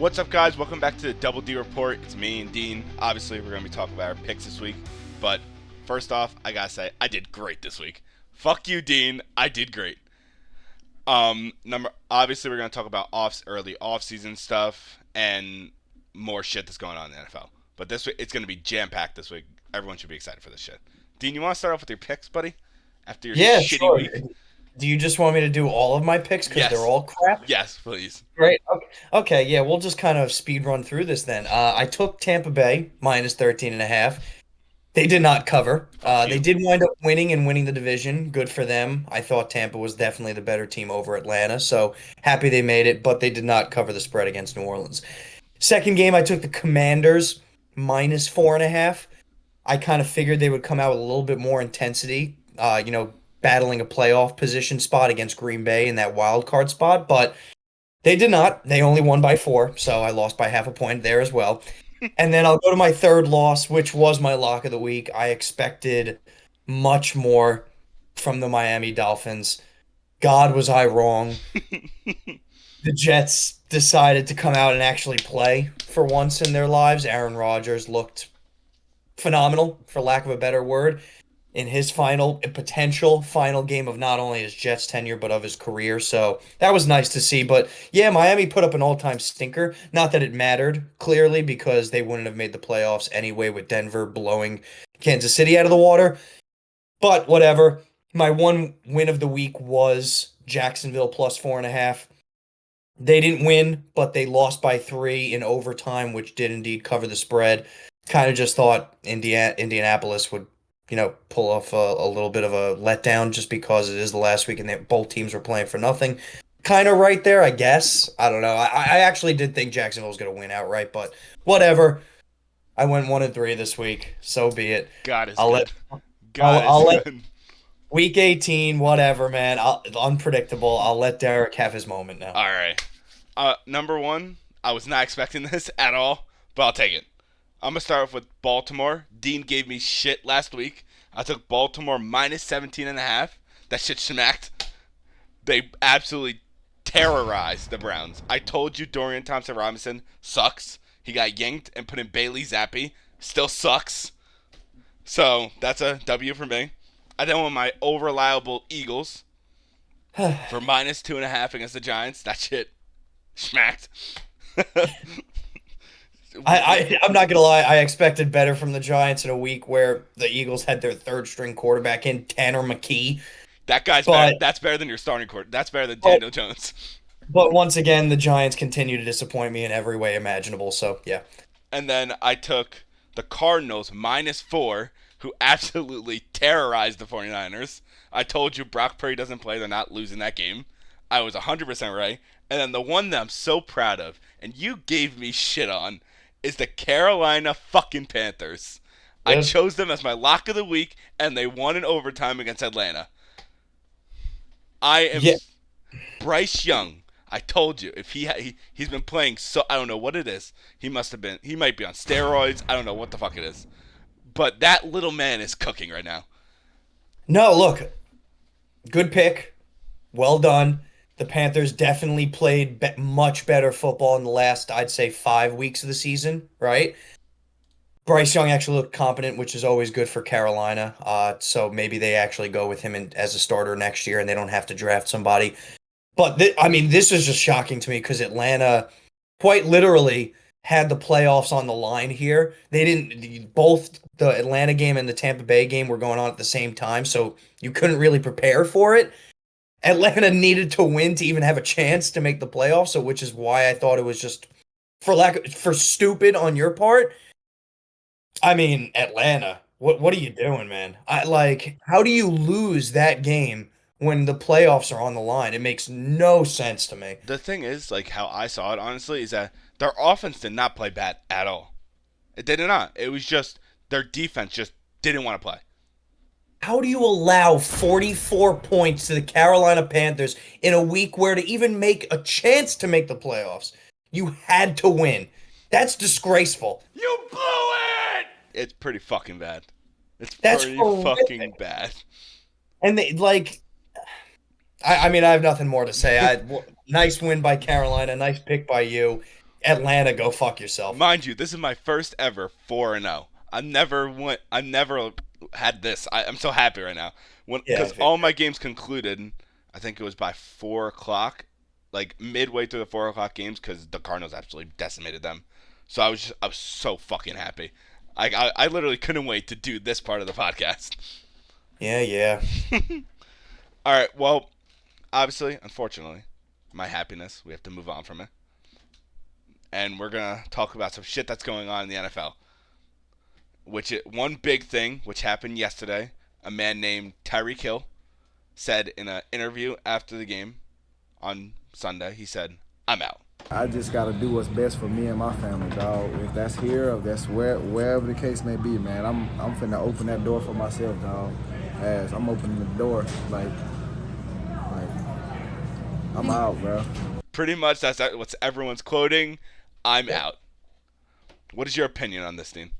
What's up, guys? Welcome back to the Double D Report. It's me and Dean. Obviously, we're going to be talking about our picks this week. But first off, I got to say, I did great this week. Fuck you, Dean. I did great. Obviously, we're going to talk about early off-season stuff and more shit that's going on in the NFL. But this week, it's going to be jam-packed this week. Everyone should be excited for this shit. Dean, you want to start off with your picks, buddy? After your shitty sure. week? Do you just want me to do all of my picks because Yes. they're all crap? Yes, please. Great. Okay, yeah, we'll just kind of speed run through this then. I took Tampa Bay minus 13.5. They did not cover. They did wind up winning the division. Good for them. I thought Tampa was definitely the better team over Atlanta, so happy they made it, but they did not cover the spread against New Orleans. Second game, I took the Commanders minus 4.5. I kind of figured they would come out with a little bit more intensity, battling a playoff position spot against Green Bay in that wild card spot, but they did not. They only won by 4, so I lost by half a point there as well. And then I'll go to my third loss, which was my lock of the week. I expected much more from the Miami Dolphins. God, was I wrong. The Jets decided to come out and actually play for once in their lives. Aaron Rodgers looked phenomenal, for lack of a better word, in his potential final game of not only his Jets tenure, but of his career. So that was nice to see. But yeah, Miami put up an all-time stinker. Not that it mattered, clearly, because they wouldn't have made the playoffs anyway with Denver blowing Kansas City out of the water. But whatever. My one win of the week was Jacksonville plus 4.5. They didn't win, but they lost by 3 in overtime, which did indeed cover the spread. Kind of just thought Indianapolis would pull off a little bit of a letdown just because it is the last week and both teams were playing for nothing. Kind of right there, I guess. I don't know. I actually did think Jacksonville was going to win outright, but whatever. I went 1-3 this week. So be it. God is I'll good. let God I'll is let good. week 18, whatever, man. Unpredictable. I'll let Derek have his moment now. All right. Number one, I was not expecting this at all, but I'll take it. I'm going to start off with Baltimore. Dean gave me shit last week. I took Baltimore minus 17.5. That shit smacked. They absolutely terrorized the Browns. I told you Dorian Thompson-Robinson sucks. He got yanked and put in Bailey Zappi. Still sucks. So that's a W for me. I then went my over-reliable Eagles for minus 2.5 against the Giants. That shit smacked. I'm not gonna lie. I expected better from the Giants in a week where the Eagles had their third string quarterback in Tanner McKee. That guy's better. That's better than your starting quarterback. That's better than Daniel Jones. But once again, the Giants continue to disappoint me in every way imaginable. So yeah. And then I took the Cardinals minus 4, who absolutely terrorized the 49ers. I told you Brock Purdy doesn't play. They're not losing that game. I was 100% right. And then the one that I'm so proud of, and you gave me shit on, is the Carolina fucking Panthers. Yep. I chose them as my lock of the week, and they won in overtime against Atlanta. Bryce Young. I told you, if he's been playing so, I don't know what it is. He might be on steroids. I don't know what the fuck it is. But that little man is cooking right now. No, look, good pick, well done. The Panthers definitely played much better football in the last, I'd say, 5 weeks of the season, right? Bryce Young actually looked competent, which is always good for Carolina. So maybe they actually go with him as a starter next year and they don't have to draft somebody. But, this is just shocking to me because Atlanta quite literally had the playoffs on the line here. Both the Atlanta game and the Tampa Bay game were going on at the same time, so you couldn't really prepare for it. Atlanta needed to win to even have a chance to make the playoffs, so which is why I thought it was just for stupid on your part. Atlanta, what are you doing, man? How do you lose that game when the playoffs are on the line? It makes no sense to me. The thing is, how I saw it, honestly, is that their offense did not play bad at all. It did not. It was just their defense just didn't want to play. How do you allow 44 points to the Carolina Panthers in a week where to even make a chance to make the playoffs, you had to win? That's disgraceful. You blew it! It's pretty fucking bad. That's pretty horrific. fucking bad. And I have nothing more to say. Nice win by Carolina. Nice pick by you. Atlanta, go fuck yourself. Mind you, this is my first ever 4-0. I never had this. I'm so happy right now. Yeah, Because all my games concluded, I think it was by 4 o'clock, like midway through the 4 o'clock games, because the Cardinals absolutely decimated them. So I was so fucking happy. I literally couldn't wait to do this part of the podcast. yeah, yeah. All right. Well, obviously, unfortunately, my happiness, we have to move on from it, and we're gonna talk about some shit that's going on in the NFL. One big thing which happened yesterday, a man named Tyreek Hill said in an interview after the game on Sunday, he said, "I'm out." I just got to do what's best for me and my family, dog. If that's here, or if that's wherever the case may be, man, I'm finna open that door for myself, dog. As I'm opening the door, like I'm out, bro. Pretty much that's what everyone's quoting. I'm out. What is your opinion on this, Dean?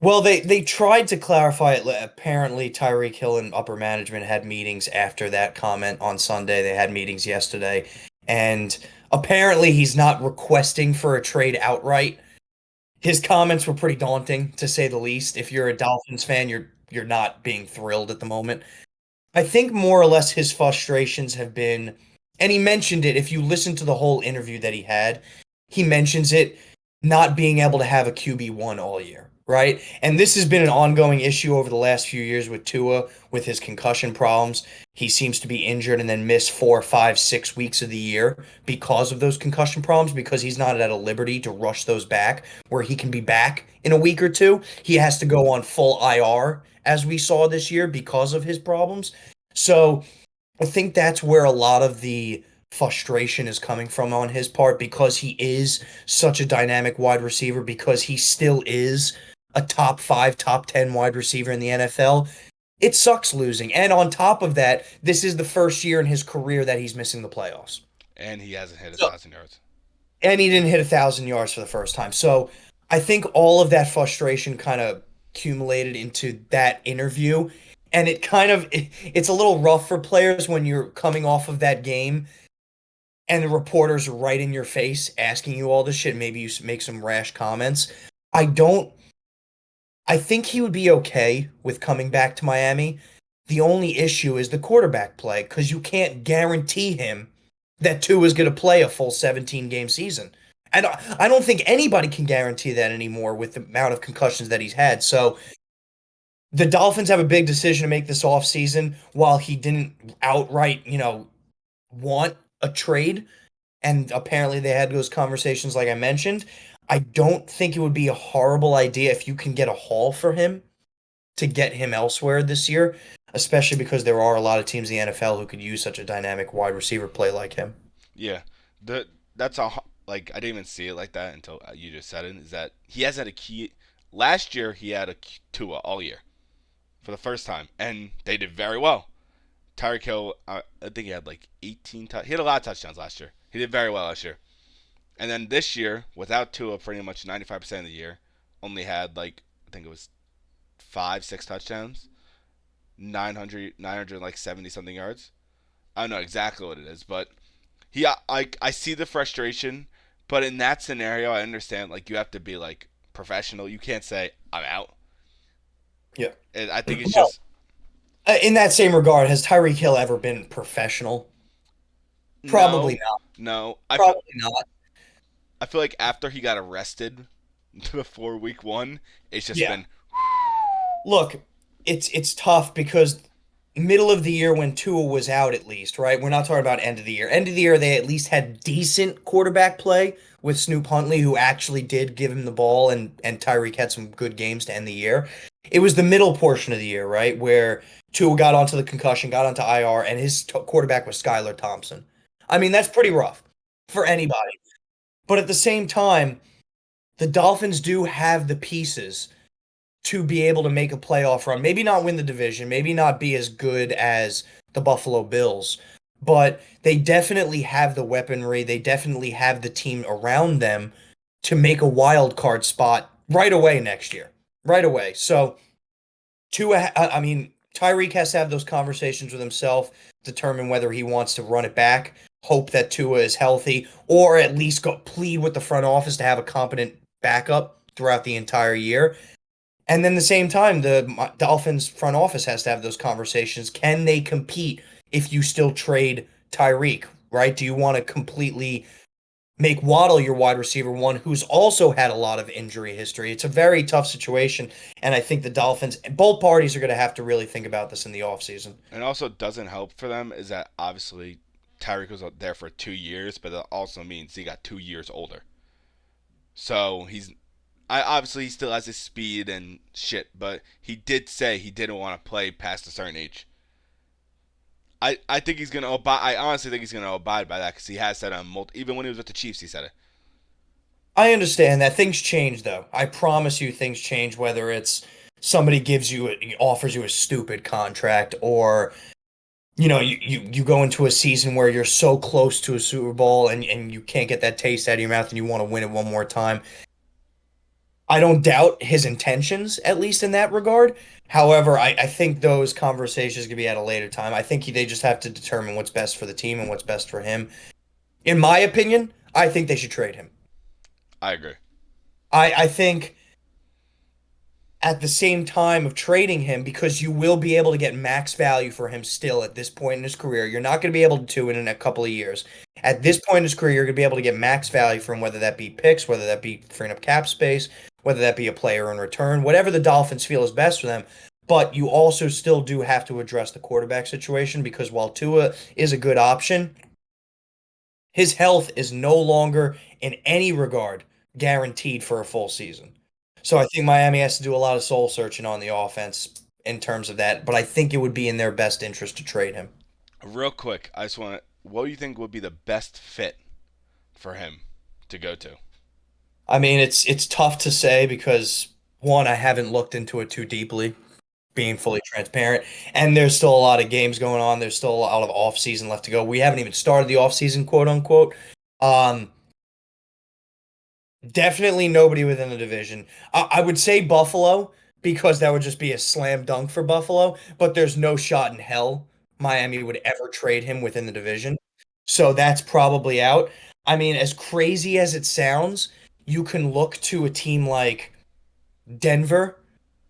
Well, they tried to clarify it. Apparently, Tyreek Hill and upper management had meetings after that comment on Sunday. They had meetings yesterday, and apparently he's not requesting for a trade outright. His comments were pretty daunting, to say the least. If you're a Dolphins fan, you're not being thrilled at the moment. I think more or less his frustrations have been, and he mentioned it. If you listen to the whole interview that he mentions it not being able to have a QB1 all year, right? And this has been an ongoing issue over the last few years with Tua, with his concussion problems. He seems to be injured and then miss 4, 5, 6 weeks of the year because of those concussion problems, because he's not at a liberty to rush those back where he can be back in a week or two. He has to go on full IR, as we saw this year, because of his problems. So I think that's where a lot of the frustration is coming from on his part, because he is such a dynamic wide receiver, because he still is a top 5, top 10 wide receiver in the NFL. It sucks losing. And on top of that, this is the first year in his career that he's missing the playoffs. And he hasn't hit a So, 1,000 yards. and he didn't hit 1,000 yards for the first time. So I think all of that frustration kind of accumulated into that interview. And it's a little rough for players when you're coming off of that game and the reporters are right in your face asking you all this shit. Maybe you make some rash comments. I don't. I think he would be okay with coming back to Miami. The only issue is the quarterback play, because you can't guarantee him that Tua is going to play a full 17-game season. And I don't think anybody can guarantee that anymore with the amount of concussions that he's had. So the Dolphins have a big decision to make this offseason. While he didn't outright, want a trade, and apparently they had those conversations like I mentioned, I don't think it would be a horrible idea if you can get a haul for him to get him elsewhere this year, especially because there are a lot of teams in the NFL who could use such a dynamic wide receiver play like him. Yeah, that's a like I didn't even see it like that until you just said it. Is that he has had a key last year? He had a Tua all year for the first time, and they did very well. Tyreek Hill, I think he had like 18. He had a lot of touchdowns last year. He did very well last year. And then this year, without Tua, pretty much 95% of the year, only had like I think it was 5, 6 touchdowns, 900 like 70 something yards. I don't know exactly what it is, but I see the frustration. But in that scenario, I understand like you have to be like professional. You can't say I'm out. Yeah. And I think it's Well, just in that same regard, has Tyreek Hill ever been professional? Probably no, not. no. Probably not. I feel like after he got arrested before week 1, it's just Yeah. been Look, it's tough because middle of the year when Tua was out, at least, right? We're not talking about end of the year. End of the year, they at least had decent quarterback play with Snoop Huntley, who actually did give him the ball, and Tyreek had some good games to end the year. It was the middle portion of the year, right, where Tua got onto the concussion, got onto IR, and his quarterback was Skylar Thompson. I mean, that's pretty rough for anybody. But at the same time, the Dolphins do have the pieces to be able to make a playoff run. Maybe not win the division, maybe not be as good as the Buffalo Bills, but they definitely have the weaponry. They definitely have the team around them to make a wild card spot right away next year. Right away. So, I mean, Tyreek has to have those conversations with himself, determine whether he wants to run it back, hope that Tua is healthy, or at least go plead with the front office to have a competent backup throughout the entire year. And then at the same time, the Dolphins front office has to have those conversations. Can they compete if you still trade Tyreek, right? Do you want to completely make Waddle your wide receiver one, who's also had a lot of injury history? It's a very tough situation, and I think the Dolphins, both parties are going to have to really think about this in the offseason. And also doesn't help for them is that obviously Tyreek was there for 2 years, but that also means he got 2 years older. So I obviously he still has his speed and shit, but he did say he didn't want to play past a certain age. I think he's gonna abide. I honestly think he's gonna abide by that because he has said on even when he was with the Chiefs, he said it. I understand that things change, though. I promise you, things change. Whether it's somebody offers you a stupid contract, or you go into a season where you're so close to a Super Bowl and you can't get that taste out of your mouth and you want to win it one more time. I don't doubt his intentions, at least in that regard. However, I think those conversations can be at a later time. I think they just have to determine what's best for the team and what's best for him. In my opinion, I think they should trade him. I agree. I think at the same time of trading him, because you will be able to get max value for him still at this point in his career. You're not going to be able to in a couple of years. At this point in his career, you're going to be able to get max value from whether that be picks, whether that be freeing up cap space, whether that be a player in return, whatever the Dolphins feel is best for them. But you also still do have to address the quarterback situation, because while Tua is a good option, his health is no longer in any regard guaranteed for a full season. So I think Miami has to do a lot of soul searching on the offense in terms of that, but I think it would be in their best interest to trade him. Real quick, I just want to. What do you think would be the best fit for him to go to? I mean, it's tough to say because one, I haven't looked into it too deeply, being fully transparent, and there's still a lot of games going on. There's still a lot of off season left to go. We haven't even started the off season, quote unquote. Um, Definitely nobody within the division. I would say Buffalo, because that would just be a slam dunk for Buffalo, but there's no shot in hell Miami would ever trade him within the division. So that's probably out. I mean, as crazy as it sounds, you can look to a team like Denver,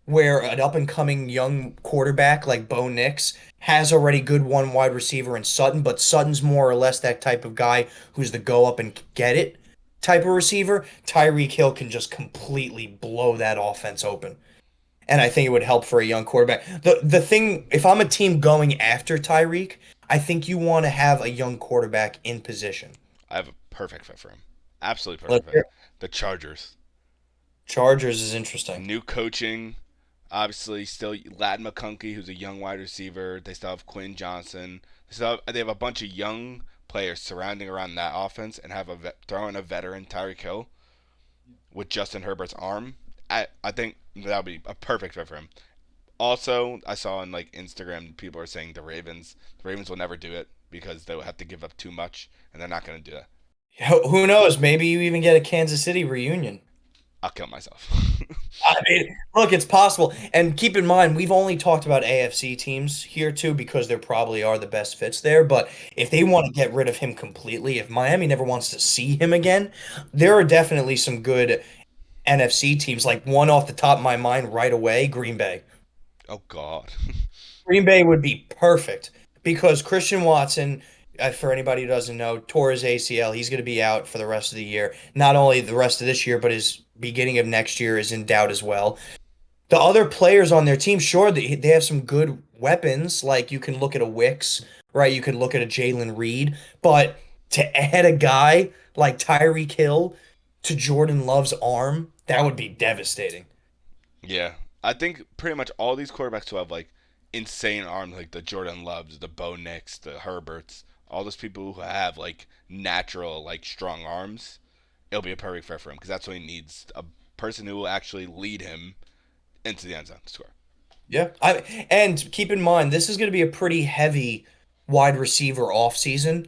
where an up and coming young quarterback like Bo Nix has already good one wide receiver in Sutton, but Sutton's more or less that type of guy who's the go up and get it type of receiver. Tyreek Hill can just completely blow that offense open. And I think it would help for a young quarterback. The thing, if I'm a team going after Tyreek, I think you want to have a young quarterback in position. I have a perfect fit for him. Absolutely Let's perfect hear fit. The Chargers. Chargers is interesting. New coaching. Obviously, still Ladd McConkey, who's a young wide receiver. They still have Quinn Johnson. They have a bunch of young players surrounding around that offense, and have throw in a veteran Tyreek Hill with Justin Herbert's arm. I think that would be a perfect fit for him. Also, I saw on like Instagram people are saying the Ravens. The Ravens will never do it because they will have to give up too much, and they're not going to do that. Who knows? Maybe you even get a Kansas City reunion. I'll kill myself. I mean, look, it's possible. And keep in mind, we've only talked about AFC teams here too, because there probably are the best fits there. But if they want to get rid of him completely, if Miami never wants to see him again, there are definitely some good NFC teams. Like one off the top of my mind right away, Green Bay. Oh God. Green Bay would be perfect because Christian Watson, for anybody who doesn't know, tore his ACL. He's going to be out for the rest of the year. Not only the rest of this year, but his beginning of next year is in doubt as well. The other players on their team, sure, they have some good weapons. Like you can look at a Wicks, right? You can look at a Jalen Reed. But to add a guy like Tyreek Hill to Jordan Love's arm, that would be devastating. Yeah, I think pretty much all these quarterbacks who have like insane arms, like the Jordan Loves, the Bo Nix, the Herberts, all those people who have like natural, like strong arms, it'll be a perfect fit for him because that's what he needs. A person who will actually lead him into the end zone to score. Yeah. And keep in mind, this is going to be a pretty heavy wide receiver offseason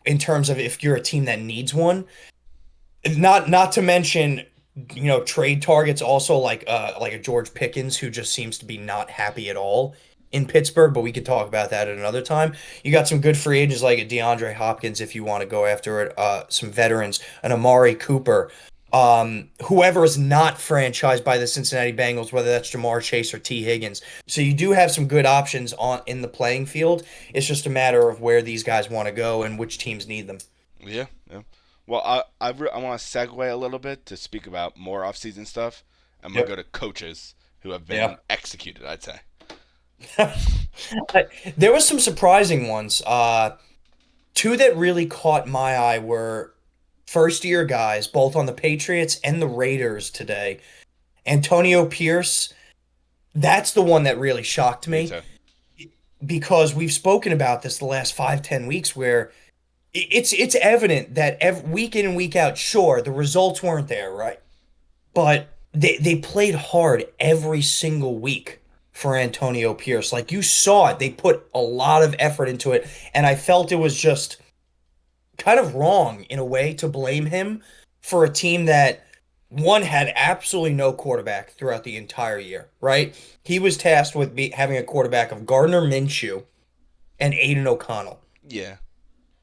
in terms of if you're a team that needs one. Not to mention, trade targets also like a George Pickens who just seems to be not happy at all in Pittsburgh, but we could talk about that at another time. You got some good free agents like a DeAndre Hopkins if you want to go after it, some veterans, an Amari Cooper, whoever is not franchised by the Cincinnati Bengals, whether that's Jamar Chase or T. Higgins. So you do have some good options on in the playing field. It's just a matter of where these guys want to go and which teams need them. Yeah, yeah. Well, I want to segue a little bit to speak about more offseason stuff. I'm going to go to coaches who have been executed, I'd say. There was some surprising ones. Two that really caught my eye were first-year guys, both on the Patriots and the Raiders today. Antonio Pierce, that's the one that really shocked me because we've spoken about this the last 5-10 weeks where it's evident that week in and week out, sure, the results weren't there, right? But they played hard every single week for Antonio Pierce. Like you saw it, they put a lot of effort into it, and I felt it was just kind of wrong in a way to blame him for a team that one had absolutely no quarterback throughout the entire year, right? He was tasked with having a quarterback of Gardner Minshew and Aiden O'Connell. Yeah.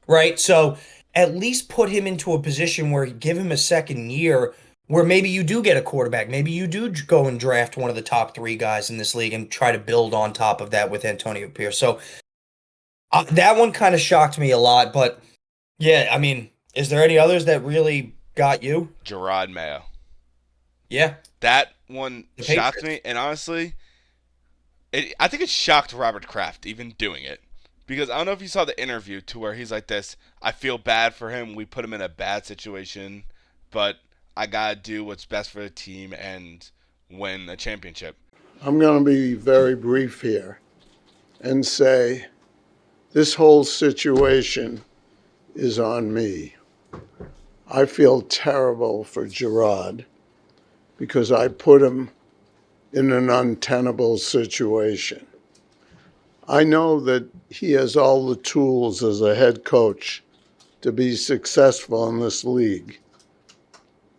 Right? So at least put him into a position where you give him a second year where maybe you do get a quarterback. Maybe you do go and draft one of the top 3 guys in this league and try to build on top of that with Antonio Pierce. So that one kind of shocked me a lot. But yeah, I mean, is there any others that really got you? Jerod Mayo. Yeah. That one shocked me. And honestly, I think it shocked Robert Kraft even doing it. Because I don't know if you saw the interview to where he's like this, I feel bad for him. We put him in a bad situation, but I got to do what's best for the team and win a championship. I'm going to be very brief here and say this whole situation is on me. I feel terrible for Jerod because I put him in an untenable situation. I know that he has all the tools as a head coach to be successful in this league.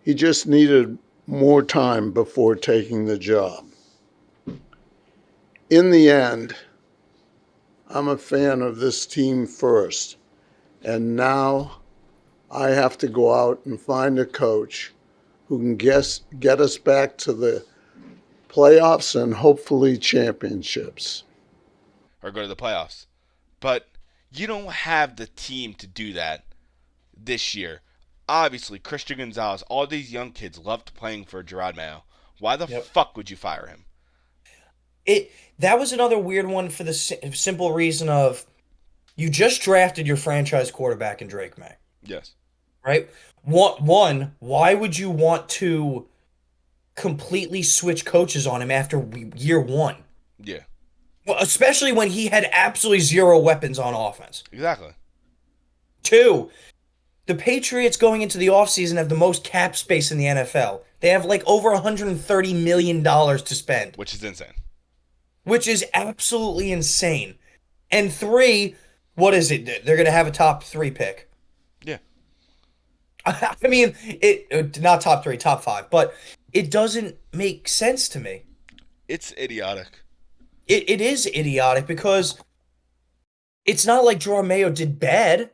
He just needed more time before taking the job. In the end, I'm a fan of this team first, and now I have to go out and find a coach who can get us back to the playoffs and hopefully championships. Or go to the playoffs. But you don't have the team to do that this year. Obviously, Christian Gonzalez, all these young kids loved playing for Jerod Mayo. Why the fuck would you fire him? That was another weird one for the simple reason of you just drafted your franchise quarterback in Drake May. Yes. Right? One, why would you want to completely switch coaches on him after year 1? Yeah. Well, especially when he had absolutely zero weapons on offense. Exactly. 2, the Patriots going into the offseason have the most cap space in the NFL. They have like over $130 million to spend. Which is insane. Which is absolutely insane. And 3, what is it? They're going to have a top 3 pick. Yeah. I mean, not top 3, top 5, but it doesn't make sense to me. It's idiotic. It is idiotic because it's not like Jerod Mayo did bad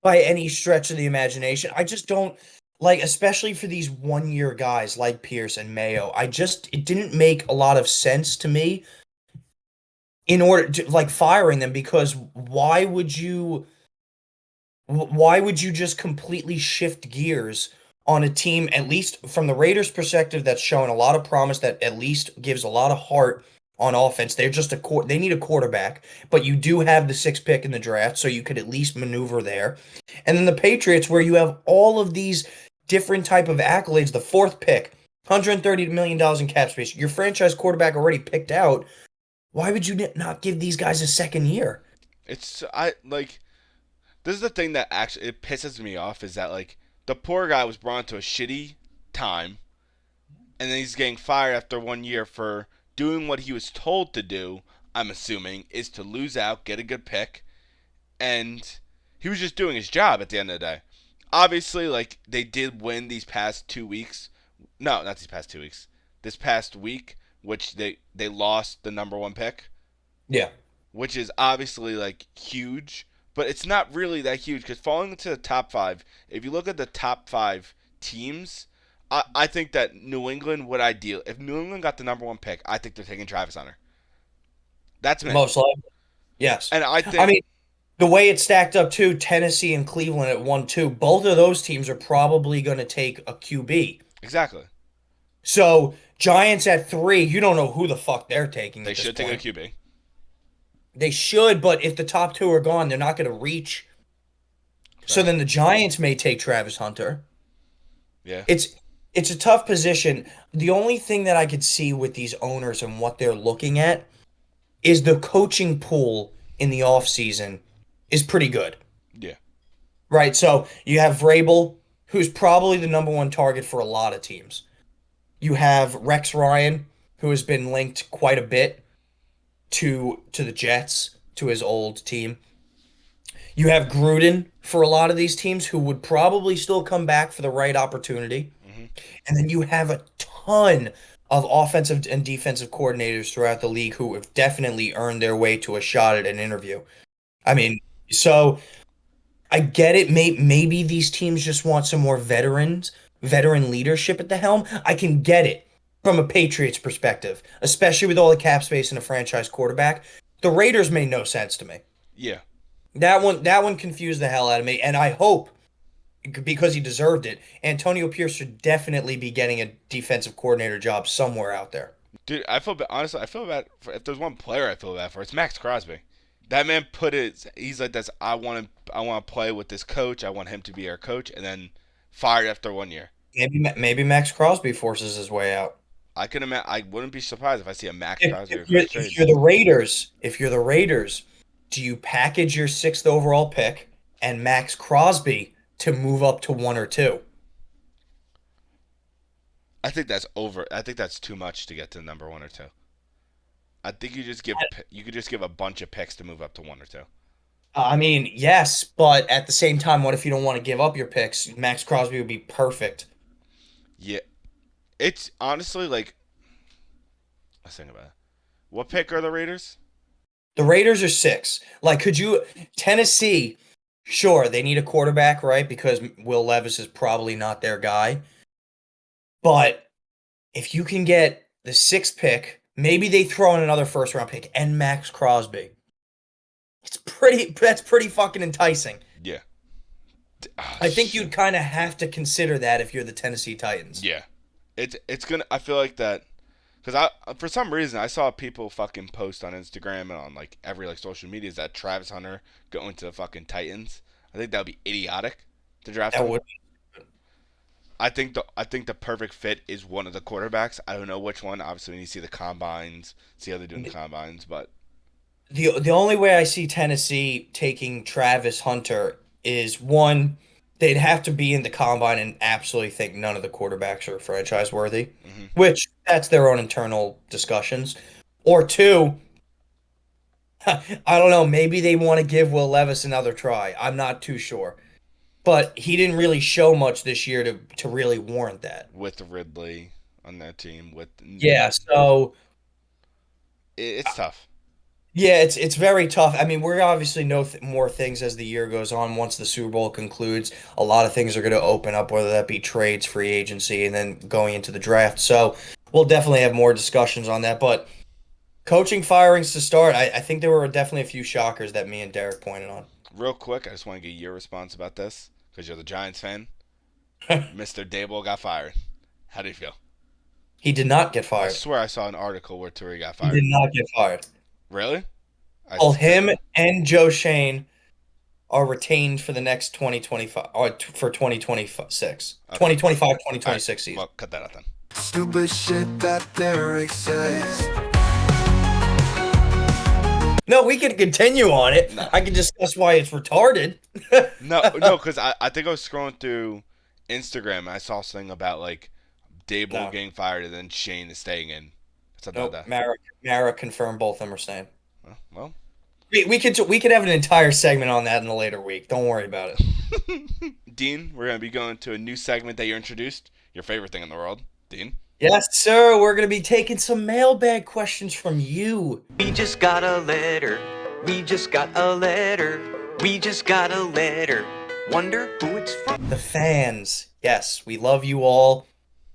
by any stretch of the imagination. I just don't like, especially for these one-year guys like Pierce and Mayo. It didn't make a lot of sense to me in order to like firing them, because why would you just completely shift gears on a team, at least from the Raiders' perspective, that's showing a lot of promise, that at least gives a lot of heart on offense. They're just they need a quarterback, but you do have the 6th pick in the draft, so you could at least maneuver there. And then the Patriots, where you have all of these different type of accolades, the 4th pick, $130 million in cap space, your franchise quarterback already picked out. Why would you not give these guys a second year? This is the thing that actually it pisses me off, is that like the poor guy was brought into a shitty time, and then he's getting fired after 1 year for doing what he was told to do. I'm assuming is to lose out, get a good pick, and he was just doing his job at the end of the day. Obviously, like, they did win these past 2 weeks. No, not these past 2 weeks. This past week, which they lost the number 1 pick. Yeah. which is obviously like huge, but it's not really that huge because falling into the top five, if you look at the top five teams, I think that New England would ideal. If New England got the number one pick, I think they're taking Travis Hunter. That's me. Most likely. Yes. And I I think mean, the way it's stacked up too, Tennessee and Cleveland at 1-2, both of those teams are probably going to take a QB. exactly. So Giants at 3, you don't know who the fuck they're taking They at this should take a point. QB. They should, but if the top two are gone, they're not going to reach. So Fair. then the Giants may take Travis Hunter. Yeah. It's it's a tough position. The only thing that I could see with these owners and what they're looking at is the coaching pool in the offseason is pretty good. Yeah. Right? So you have Vrabel, who's probably the number one target for a lot of teams. You have Rex Ryan, who has been linked quite a bit to the Jets, to his old team. You have Gruden for a lot of these teams who would probably still come back for the right opportunity. hmm And then you have a ton of offensive and defensive coordinators throughout the league who have definitely earned their way to a shot at an interview. I mean, so I get it. Maybe these teams just want some more veteran leadership at the helm. I can get it from a Patriots perspective, especially with all the cap space and a franchise quarterback. The Raiders made no sense to me. Yeah. That one confused the hell out of me, and I hope because he deserved it, Antonio Pierce should definitely be getting a defensive coordinator job somewhere out there. Dude, I feel bad. Honestly, I feel bad. If there's one player I feel bad for, it's Max Crosby. That man put it. He's like this. I want to play with this coach. I want him to be our coach, and then fired after 1 year. Maybe Max Crosby forces his way out. I can imagine. I wouldn't be surprised if I see a Max If, Crosby if you're, reverse trade. if you're the Raiders, do you package your sixth overall pick and Max Crosby to move up to 1 or 2? I think that's over. I think that's too much to get to number 1 or 2. I think you could just give a bunch of picks to move up to 1 or 2. I mean, yes, but at the same time, what if you don't want to give up your picks? Max Crosby would be perfect. Yeah, it's honestly like let's think about it. What pick are the Raiders? The Raiders are 6. Like, Tennessee, sure, they need a quarterback, right? Because Will Levis is probably not their guy. But if you can get the 6th pick, maybe they throw in another first round pick and Max Crosby. That's pretty fucking enticing. Yeah. Oh, I think shit. you'd kind of have to consider that if you're the Tennessee Titans. Yeah, it's gonna. I feel like that because for some reason I saw people fucking post on Instagram and on like every like social media is that Travis Hunter going to the fucking Titans. I think that would be idiotic to draft That him. would I think the perfect fit is one of the quarterbacks. I don't know which one. Obviously, we need to see the combines, see how they're doing the combines. But the only way I see Tennessee taking Travis Hunter is one, they'd have to be in the combine and absolutely think none of the quarterbacks are franchise worthy, mhm. which that's their own internal discussions. Or two, I don't know, maybe they want to give Will Levis another try. I'm not too sure. But he didn't really show much this year to really warrant that. with Ridley on that team, Yeah, so it's tough. yeah, it's very tough. I mean, we're obviously know more things as the year goes on. Once the Super Bowl concludes, a lot of things are going to open up, whether that be trades, free agency, and then going into the draft. So we'll definitely have more discussions on that. But coaching firings to start, I think there were definitely a few shockers that me and Derek pointed on. Real quick, I just want to get your response about this because you're the Giants fan. Mr. Dable got fired. How do you feel? He did not get I fired. swear I saw an article where Tyreek got He fired. did not get fired. Really? Both him and Joe Shane are retained for the next 2025 or for 2026. Okay. 2025, All 2026 right, season. well, cut that out then. Stupid shit that Derek says. No, we can continue on it. No. I can discuss why it's retarded. No, because I think I was scrolling through Instagram and I saw something about like Dable No. getting fired and then Shane is staying in. Something Nope, like that. Mara confirmed both of them are staying. Well, We could have an entire segment on that in a later week. Don't worry about it. Dean, we're gonna be going to a new segment that you introduced. Your favorite thing in the world, Dean. Yes, sir. We're going to be taking some mailbag questions from you. We just got a letter. We just got a letter. We just got a letter. Wonder who it's from. The fans. Yes, we love you all,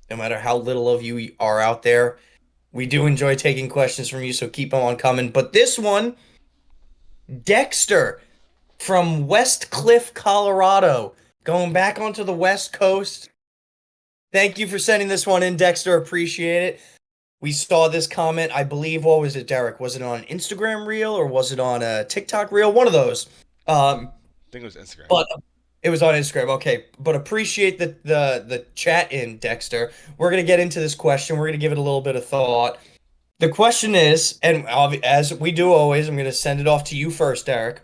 no matter how little of you are out there. We do enjoy taking questions from you, so keep them on coming. But this one, Dexter from West Cliff, Colorado, going back onto the West Coast. Thank you for sending this one in, Dexter. Appreciate it. We saw this comment, I believe, what was it, Derek? Was it on an Instagram reel or was it on a TikTok reel? One of those. I think it was Instagram. But it was on Instagram, okay. But appreciate the chat in, Dexter. We're going to get into this question. We're going to give it a little bit of thought. The question is, and as we do always, I'm going to send it off to you first, Derek.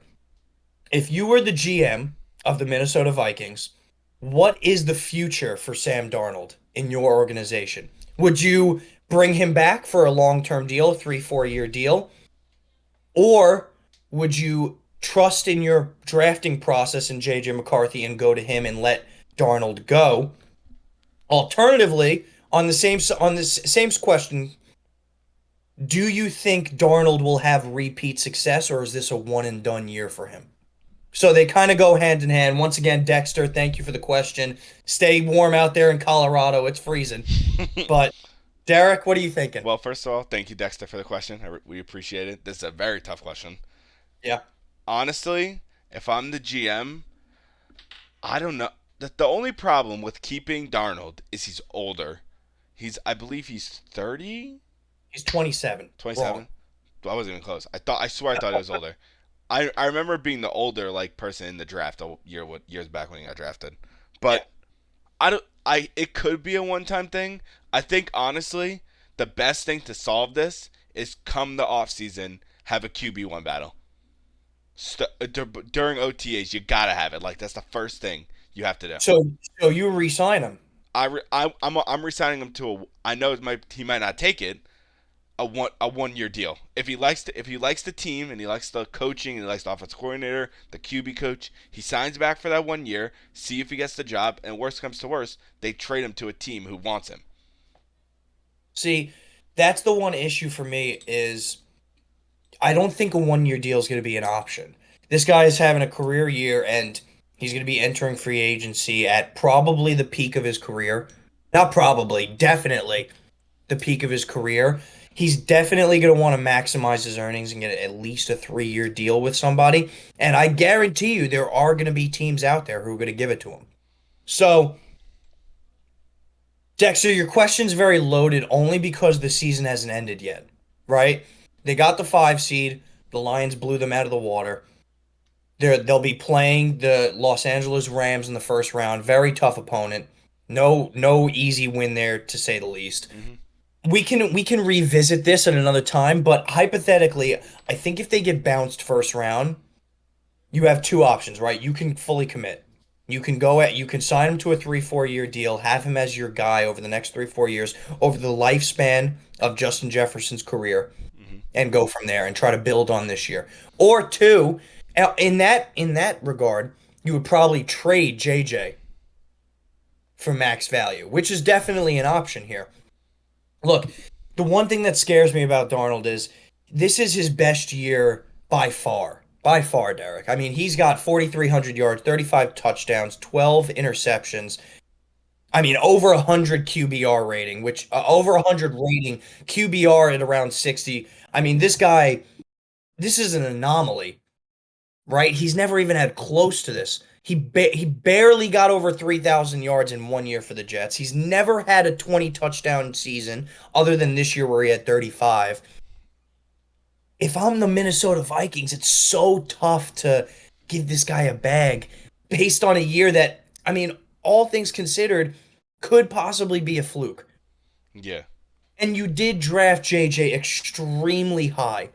If you were the GM of the Minnesota Vikings, what is the future for Sam Darnold in your organization? Would you bring him back for a long-term deal, a 3-4 year deal? Or would you trust in your drafting process in J.J. McCarthy and go to him and let Darnold go? Alternatively, on this same question, do you think Darnold will have repeat success, or is this a one-and-done year for him? So they kind of go hand in hand. Once again, Dexter, thank you for the question. Stay warm out there in Colorado. It's freezing. But, Derek, what are you thinking? Well, first of all, thank you, Dexter, for the question. We appreciate it. This is a very tough question. Yeah. Honestly, if I'm the GM, I don't know. The only problem with keeping Darnold is he's older. I believe he's 30? He's 27. 27? Wrong. I wasn't even close. I swear I thought he was older. I remember being the older person in the draft years back when he got drafted. But it could be a one-time thing. I think honestly, the best thing to solve this is come the offseason, have a QB1 battle. During OTAs, you gotta have it. Like, that's the first thing you have to do. So you re-sign him? I'm re-signing him to I know he might not take it. A 1 year deal. If he likes the team and he likes the coaching and he likes the offensive coordinator, the QB coach, he signs back for that 1 year, see if he gets the job, and worst comes to worst, they trade him to a team who wants him. See, that's the one issue for me is I don't think a 1 year deal is going to be an option. This guy is having a career year and he's going to be entering free agency at probably the peak of his career. Not probably, definitely the peak of his career. He's definitely going to want to maximize his earnings and get at least a 3 year deal with somebody. And I guarantee you there are going to be teams out there who are going to give it to him. So, Dexter, your question's very loaded only because the season hasn't ended yet, right? They got the 5 seed. The Lions blew them out of the water. They'll be playing the Los Angeles Rams in the first round. Very tough opponent. No easy win there, to say the least. Mm-hmm. We can revisit this at another time, but hypothetically, I think if they get bounced first round, you have 2 options, right? You can fully commit. You can sign him to a 3-4 year deal, have him as your guy over the next 3-4 years, over the lifespan of Justin Jefferson's career, and go from there and try to build on this year. Or 2, in that regard, you would probably trade JJ for max value, which is definitely an option here. Look, the one thing that scares me about Darnold is this is his best year by far. By far, Derek. I mean, he's got 4,300 yards, 35 touchdowns, 12 interceptions. I mean, over 100 QBR rating, which over 100 rating, QBR at around 60. I mean, this is an anomaly, right? He's never even had close to this. He barely got over 3,000 yards in 1 year for the Jets. He's never had a 20 touchdown season other than this year where he had 35. If I'm the Minnesota Vikings, it's so tough to give this guy a bag based on a year that, I mean, all things considered, could possibly be a fluke. Yeah. And you did draft JJ extremely high.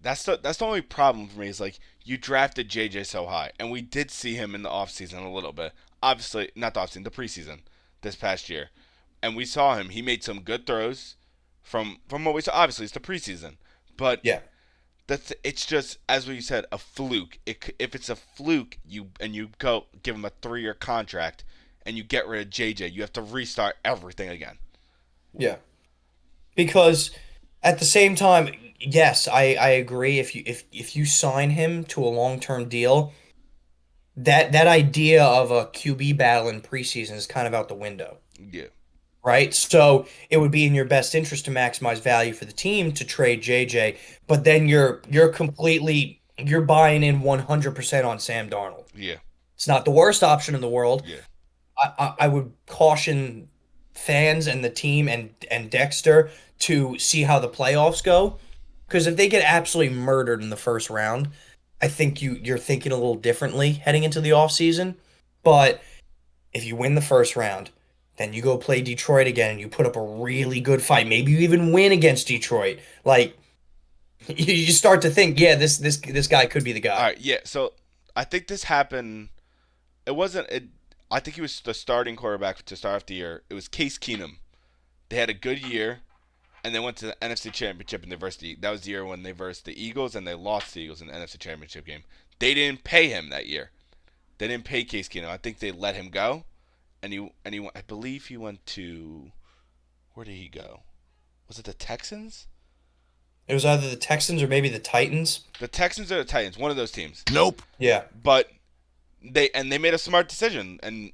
That's the only problem for me is, like, you drafted JJ so high, and we did see him in the offseason a little bit. Obviously, not the offseason, the preseason this past year. And we saw him. He made some good throws from what we saw. Obviously, it's the preseason. But yeah, it's just, as we said, a fluke. If it's a fluke, you go give him a 3 year contract, and you get rid of JJ, you have to restart everything again. Yeah. Because at the same time, yes, I agree. If you sign him to a long-term deal, that idea of a QB battle in preseason is kind of out the window, Yeah. right? So it would be in your best interest to maximize value for the team to trade JJ, but then you're buying in 100% on Sam Darnold. Yeah. It's not the worst option in the world. Yeah. I would caution fans and the team and Dexter to see how the playoffs go. Because if they get absolutely murdered in the first round, I think you're thinking a little differently heading into the offseason. But if you win the first round, then you go play Detroit again and you put up a really good fight. Maybe you even win against Detroit. Like you start to think, yeah, this guy could be the All guy. right. Yeah. So I think this happened. It wasn't. I think he was the starting quarterback to start off the year. It was Case Keenum. They had a good year, and they went to the NFC Championship and they versed that was the year when they versed the Eagles and they lost the Eagles in the NFC Championship game. They didn't pay him that year. They didn't pay Case Keenum. I think they let him go, and he went. I believe he went to. Where did he go? Was it the Texans? It was either the Texans or maybe the Titans. The Texans or the Titans? One of those teams. Nope. Yeah. But they made a smart decision, and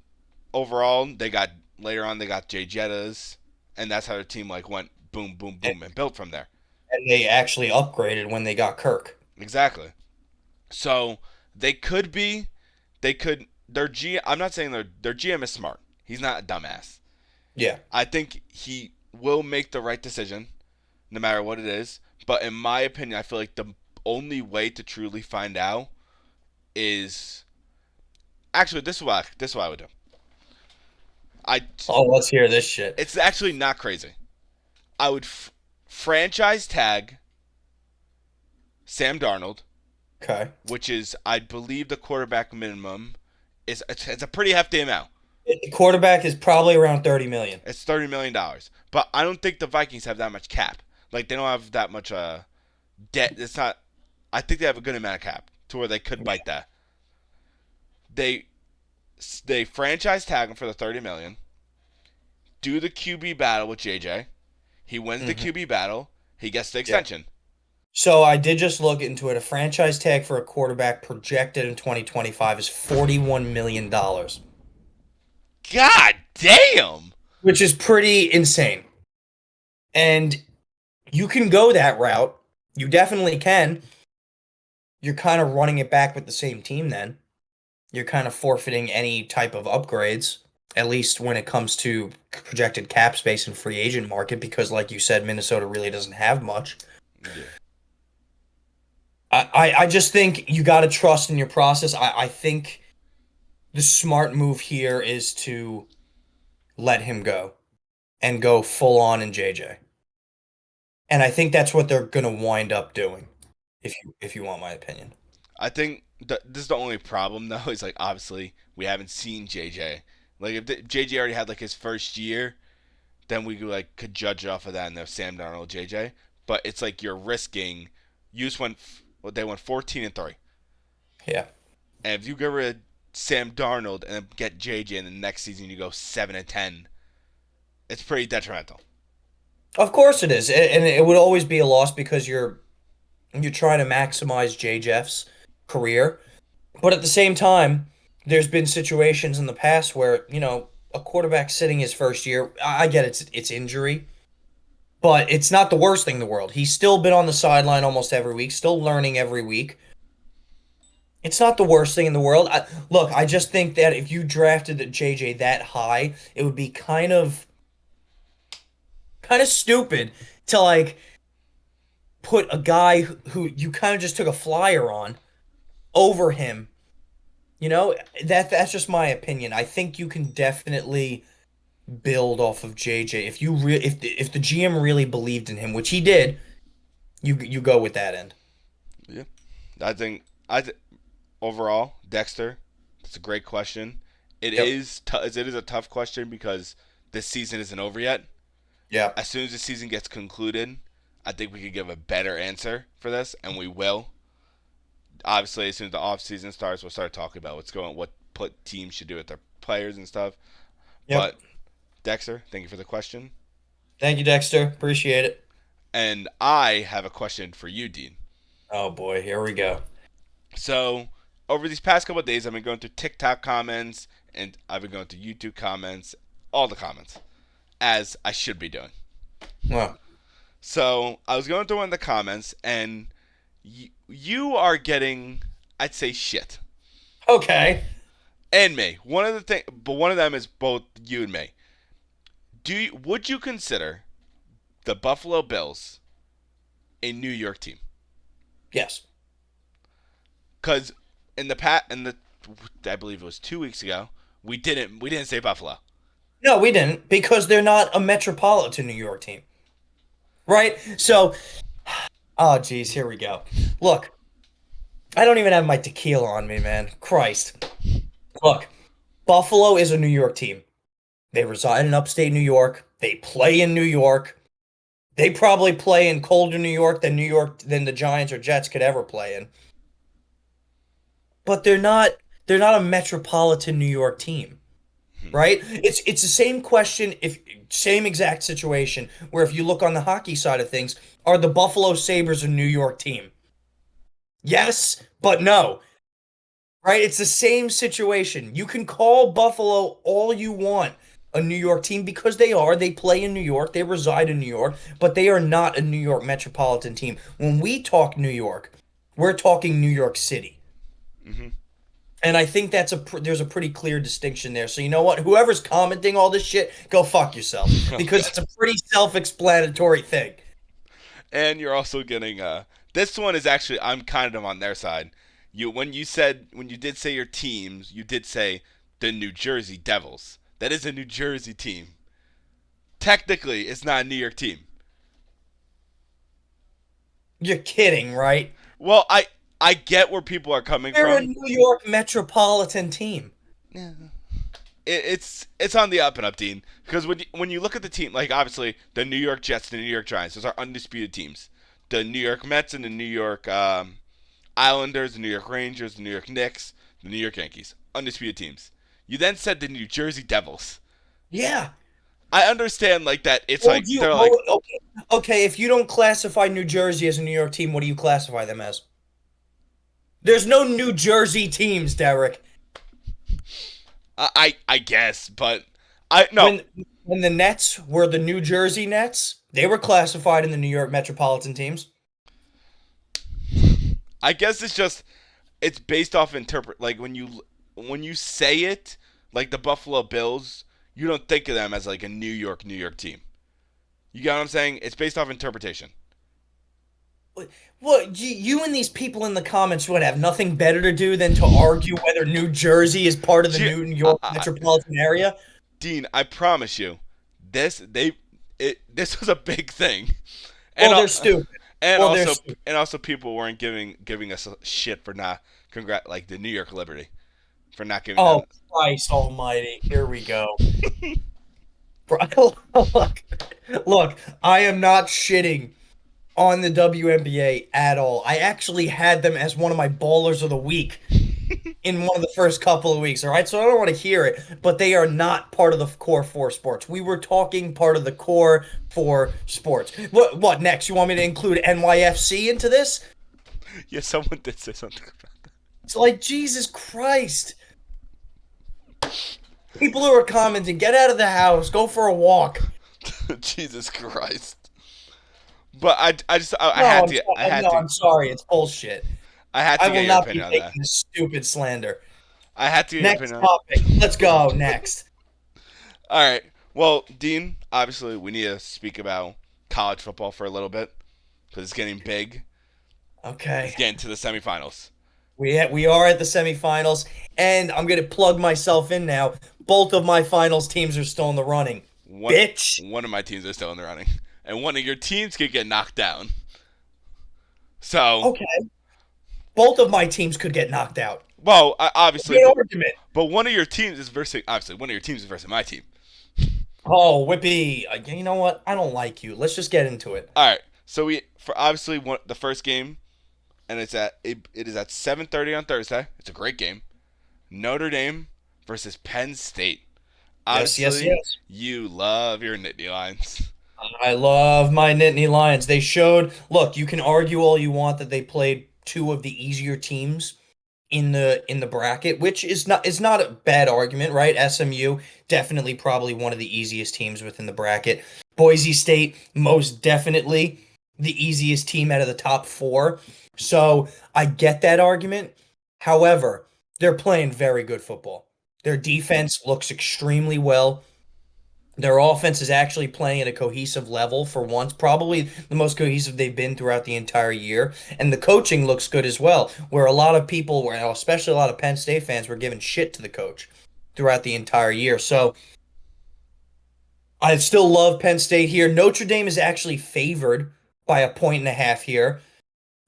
overall they got later on they got Jay Jettas, and that's how their team like went boom boom boom and built from there. And they actually upgraded when they got Kirk. Exactly. So they could be, they could their G. I'm not saying their GM is smart. He's not a dumbass. Yeah. I think he will make the right decision, no matter what it is. But in my opinion, I feel like the only way to truly find out is actually this is what I would do. I Oh, let's hear this shit. It's actually not crazy. I would franchise tag Sam Darnold, Okay. which is I believe the quarterback minimum is it's a pretty hefty amount. The quarterback is probably around 30 million. It's $30 million, but I don't think the Vikings have that much cap. Like they don't have that much debt. It's not. I think they have a good amount of cap to where they could bite that. They franchise tag him for the $30 million. Do the QB battle with JJ. He wins the QB battle. He gets the extension. So I did just look into it. A franchise tag for a quarterback projected in 2025 is $41 million, God damn! which is pretty insane. And you can go that route. You definitely can. You're kind of running it back with the same team then. You're kind of forfeiting any type of upgrades, at least when it comes to projected cap space and free agent market, because like you said, Minnesota really doesn't have much. Yeah. I just think you got to trust in your process. I think the smart move here is to let him go and go full on in JJ. And I think that's what they're going to wind up doing, if you want my opinion. I think this is the only problem though. Is like obviously we haven't seen JJ. Like if JJ already had like his first year, then we could judge it off of that and the Sam Darnold JJ. But it's like you're risking. You just went. Well, they went 14-3. Yeah. And if you get rid of Sam Darnold and get JJ in the next season, you go 7-10. It's pretty detrimental. Of course it is. And it would always be a loss because you're trying to maximize J. Jeff's career. But at the same time, there's been situations in the past where, a quarterback sitting his first year, I get it's injury, but it's not the worst thing in the world. He's still been on the sideline almost every week, still learning every week. It's not the worst thing in the world. Look, I just think that if you drafted JJ that high, it would be kind of stupid to put a guy who you kind of just took a flyer on over him. That's just my opinion. I think you can definitely build off of JJ if the GM really believed in him, which he did. You go with that end. Yeah, I think overall, Dexter, that's a great question. It is a tough question because this season isn't over yet. Yeah. As soon as the season gets concluded, I think we could give a better answer for this, and we will. Obviously, as soon as the off season starts, we'll start talking about what teams should do with their players and stuff. Yep. But Dexter, thank you for the question. Thank you, Dexter. Appreciate it. And I have a question for you, Dean. Oh boy, here we go. So, over these past couple of days, I've been going through TikTok comments and I've been going through YouTube comments, all the comments, as I should be doing. Well, So, I was going through one of the comments, and you are getting, I'd say, shit. okay. And me. One of them is both you and me. Would you consider the Buffalo Bills a New York team? Yes. Because I believe it was 2 weeks ago, we didn't say Buffalo. No, we didn't because they're not a metropolitan New York team. Right? So, oh geez, here we go. Look, I don't even have my tequila on me, man. Christ. Look, Buffalo is a New York team. They reside in upstate New York. They play in New York. They probably play in colder New York than the Giants or Jets could ever play in. But they're not a metropolitan New York team. Right? It's the same question, if same exact situation, where if you look on the hockey side of things, are the Buffalo Sabres a New York team? Yes, but no. Right? It's the same situation. You can call Buffalo all you want a New York team because they are. They play in New York, they reside in New York, but they are not a New York metropolitan team. When we talk New York, we're talking New York City. And I think there's a pretty clear distinction there. So you know what? Whoever's commenting all this shit, go fuck yourself because it's a pretty self-explanatory thing. And you're also getting this one is actually I'm kind of on their side. When you did say your teams, you did say the New Jersey Devils. That is a New Jersey team. Technically, it's not a New York team. You're kidding, right? Well, I get where people are coming They're a from. New York metropolitan team. It's on the up and up, Dean. Because when you look at the team, like obviously the New York Jets and the New York Giants, those are undisputed teams. The New York Mets and the New York Islanders, the New York Rangers, the New York Knicks, the New York Yankees, undisputed teams. You then said the New Jersey Devils. Yeah. I understand like that. It's Well, like they're like okay, if you don't classify New Jersey as a New York team, what do you classify them as? There's no New Jersey teams, Derek. I guess, but I no. When the Nets were the New Jersey Nets, they were classified in the New York metropolitan teams. I guess it's based off interpret like when you say it like the Buffalo Bills, you don't think of them as like a New York team. You get what I'm saying? It's based off interpretation. Well, you and these people in the comments would have nothing better to do than to argue whether New Jersey is part of the New York metropolitan area. Dean, I promise you, this was a big thing. Well, they're stupid. And also people weren't giving us shit for not like the New York Liberty for not giving. Oh, Christ Almighty! Here we go. Look, I am not shitting on the WNBA at all. I actually had them as one of my ballers of the week in one of the first couple of weeks, all right? So I don't want to hear it, but they are not part of the core four sports. We were talking part of the core four sports. What next? You want me to include NYFC into this? Yeah, someone did say something about that. It's like, Jesus Christ. People who are commenting, get out of the house, go for a walk. Jesus Christ. But I had to. I'm sorry, it's bullshit. I had to get your opinion on that. I will not be taking this stupid slander. I had to get Next your opinion topic. Let's go. Next. All right. Well, Dean, obviously we need to speak about college football for a little bit because it's getting big. Okay. It's getting to the semifinals. We are at the semifinals, and I'm going to plug myself in now. Both of my finals teams are still in the running. Bitch. One of my teams are still in the running. And one of your teams could get knocked down. So. Okay. Both of my teams could get knocked out. Well, obviously. Good argument. But one of your teams is versus my team. Oh, Whippy. You know what? I don't like you. Let's just get into it. All right. So the first game, and it is at 7:30 on Thursday. It's a great game. Notre Dame versus Penn State. Obviously, yes. You love your Nittany Lions. I love my Nittany Lions. They showed, look, you can argue all you want that they played two of the easier teams in the bracket, which is not a bad argument, right? SMU definitely probably one of the easiest teams within the bracket. Boise State most definitely the easiest team out of the top four. So I get that argument. However, they're playing very good football. Their defense looks extremely well. Their offense is actually playing at a cohesive level for once, probably the most cohesive they've been throughout the entire year. And the coaching looks good as well, where a lot of people were, especially a lot of Penn State fans, were giving shit to the coach throughout the entire year. So I still love Penn State here. Notre Dame is actually favored by a point and a half here.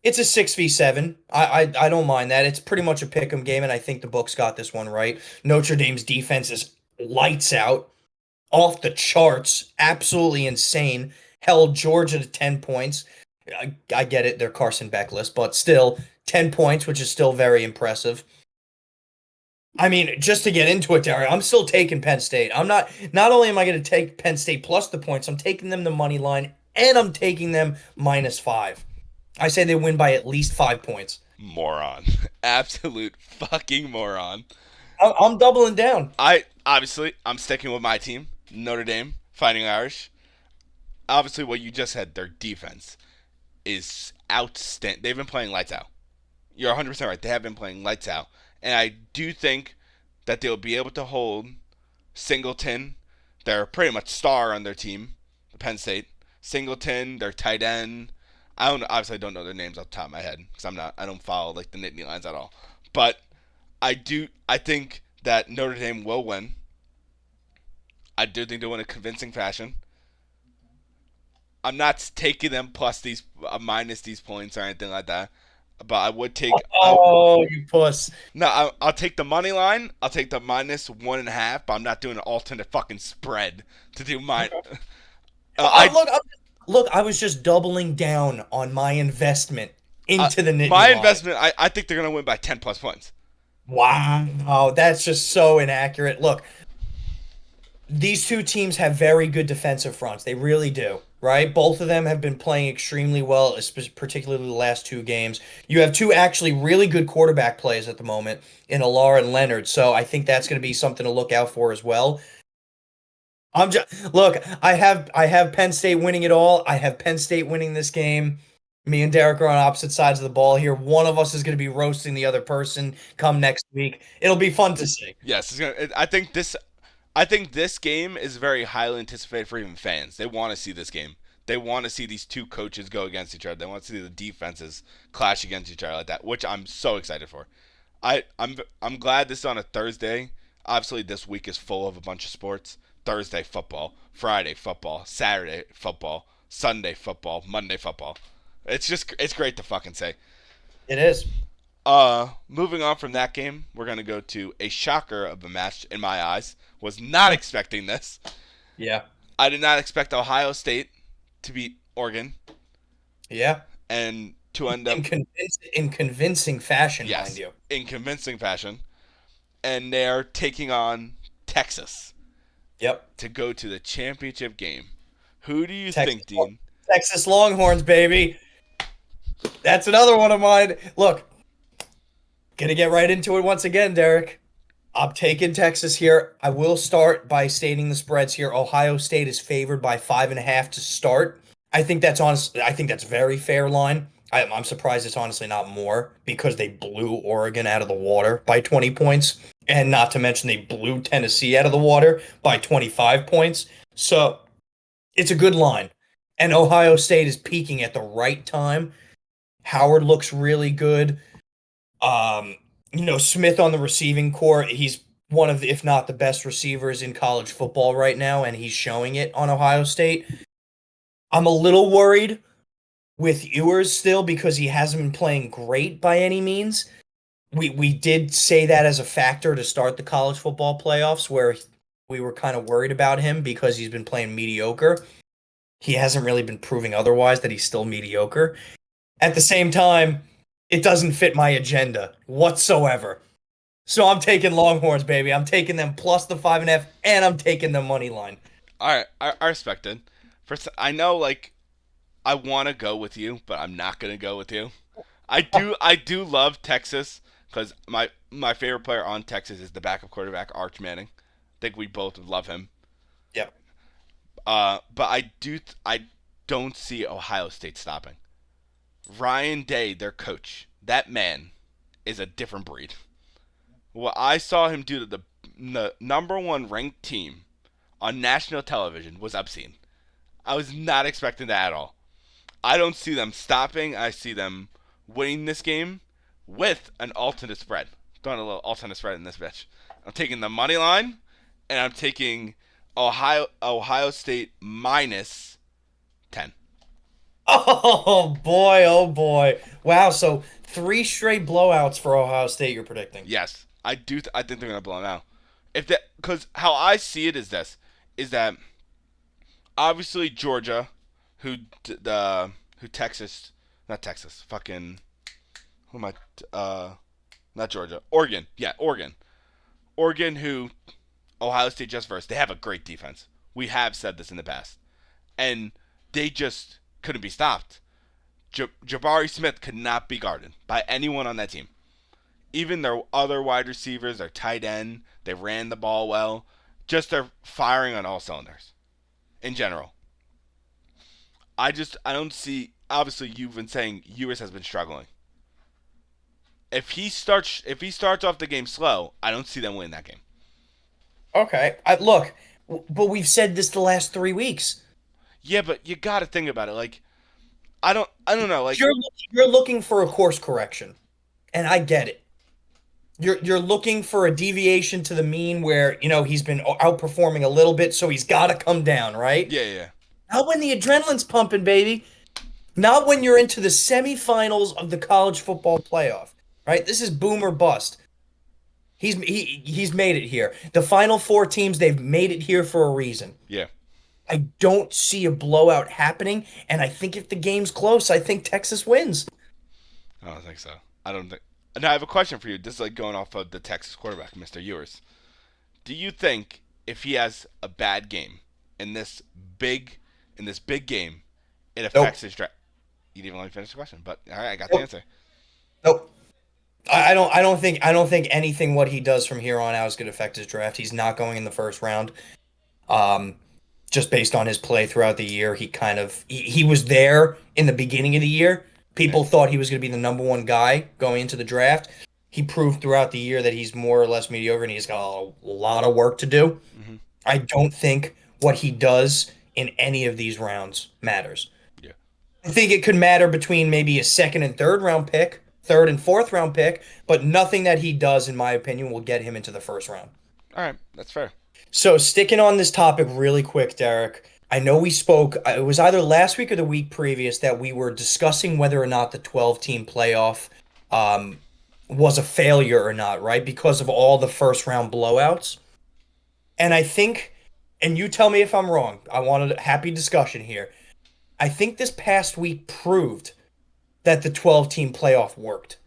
It's a 6v7. I don't mind that. It's pretty much a pick 'em game, and I think the books got this one right. Notre Dame's defense is lights out, off the charts, absolutely insane. Held Georgia to 10 points. I get it, they're Carson Beckless, but still 10 points, which is still very impressive. I mean, just to get into it, Derek, I'm still taking Penn State. Not only am I going to take Penn State plus the points, I'm taking them the money line and I'm taking them -5. I say they win by at least 5 points. Moron. Absolute fucking moron. I'm doubling down. I'm sticking with my team, Notre Dame, Fighting Irish. Obviously, what you just said, their defense is outstanding. They've been playing lights out. You're 100% right. They have been playing lights out. And I do think that they'll be able to hold Singleton, their pretty much star on their team, Penn State. Singleton, their tight end. I don't know their names off the top of my head because I don't follow like the Nittany Lions at all. But I think that Notre Dame will win. I do think they'll win in a convincing fashion. I'm not taking them plus these minus these points or anything like that. But I would take. Oh, you puss. No, I'll take the money line. I'll take the -1.5. But I'm not doing an alternate fucking spread to do mine. Look, I was just doubling down on my investment into the Nittany my Lions. investment. I think they're gonna win by 10 plus points. Wow, that's just so inaccurate. Look, these two teams have very good defensive fronts. They really do, right? Both of them have been playing extremely well, particularly the last two games. You have two actually really good quarterback plays at the moment in Alar and Leonard, so I think that's going to be something to look out for as well. Look, I have Penn State winning it all. I have Penn State winning this game. Me and Derek are on opposite sides of the ball here. One of us is going to be roasting the other person come next week. It'll be fun to see. Yes, I think this game is very highly anticipated for even fans. They want to see this game. They want to see these two coaches go against each other. They want to see the defenses clash against each other like that, which I'm so excited for. I'm glad this is on a Thursday. Obviously, this week is full of a bunch of sports. Thursday football, Friday football, Saturday football, Sunday football, Monday football. It's great to fucking say. It is. Moving on from that game, we're gonna go to a shocker of a match in my eyes. Was not expecting this. Yeah. I did not expect Ohio State to beat Oregon Yeah. and to end up In convincing fashion, yes, mind you. in convincing fashion, and they're taking on Texas Yep. to go to the championship game. Who do you Texas, think, Dean? Texas Longhorns, baby. That's another one of mine. Look, gonna get right into it once again, Derek. I'm taking Texas here. I will start by stating the spreads here. Ohio State is favored by 5.5 to start. I think that's honest. I think that's very fair line. I'm surprised it's honestly not more because they blew Oregon out of the water by 20 points. And not to mention they blew Tennessee out of the water by 25 points. So it's a good line. And Ohio State is peaking at the right time. Howard looks really good. Smith on the receiving core, he's one of the, if not the best receivers in college football right now, and he's showing it on Ohio State. I'm a little worried with Ewers still because he hasn't been playing great by any means. We did say that as a factor to start the college football playoffs where we were kind of worried about him because he's been playing mediocre. He hasn't really been proving otherwise that he's still mediocre. At the same time, it doesn't fit my agenda whatsoever. So I'm taking Longhorns, baby. I'm taking them plus the 5.5, and I'm taking the money line. All right, I respect it. I know, like, I want to go with you, but I'm not gonna go with you. I do love Texas because my favorite player on Texas is the backup quarterback Arch Manning. I think we both love him. Yep. But I don't see Ohio State stopping. Ryan Day, their coach, that man is a different breed. What I saw him do to the number one ranked team on national television was obscene. I was not expecting that at all. I don't see them stopping. I see them winning this game with an alternate spread. Throwing a little alternate spread in this bitch. I'm taking the money line, and I'm taking Ohio State minus 10. Oh boy, oh boy. Wow, so 3 straight blowouts for Ohio State you're predicting. Yes, I do. I think they're gonna blow them out. If that, because how I see it is this, is that obviously Georgia, who Texas, not Texas, fucking who am I? Not Georgia, Oregon. Yeah, Oregon. Oregon, who Ohio State just versed. They have a great defense. We have said this in the past, and they just couldn't be stopped. Jabari Smith could not be guarded by anyone on that team. Even their other wide receivers, their tight end, they ran the ball well. Just they're firing on all cylinders in general. I don't see. Obviously, you've been saying Ewers has been struggling. If he starts off the game slow, I don't see them winning that game. Okay. Look, but we've said this the last 3 weeks. Yeah, but you got to think about it. Like, I don't know. Like, You're looking for a course correction, and I get it. You're looking for a deviation to the mean where, he's been outperforming a little bit, so he's got to come down, right? yeah. Not when the adrenaline's pumping, baby. Not when you're into the semifinals of the college football playoff, right? This is boom or bust. He's made it here. The final 4 teams, they've made it here for a reason. Yeah. I don't see a blowout happening, and I think if the game's close, I think Texas wins. I don't think so. I don't think. Now I have a question for you. This is like going off of the Texas quarterback, Mr. Ewers. Do you think if he has a bad game in this big game, it affects his draft? You didn't even let me finish the question, but all right, I got the answer. Nope. I don't think anything what he does from here on out is going to affect his draft. He's not going in the first round. Just based on his play throughout the year, he was there in the beginning of the year. People thought he was going to be the number one guy going into the draft. He proved throughout the year that he's more or less mediocre, and he's got a lot of work to do. Mm-hmm. I don't think what he does in any of these rounds matters. Yeah. I think it could matter between maybe a second and third round pick, third and fourth round pick, but nothing that he does, in my opinion, will get him into the first round. All right, that's fair. So sticking on this topic really quick, Derek, I know we spoke, it was either last week or the week previous that we were discussing whether or not the 12-team playoff was a failure or not, right? Because of all the first-round blowouts. And I think, and you tell me if I'm wrong, I wanted a happy discussion here. I think this past week proved that the 12-team playoff worked.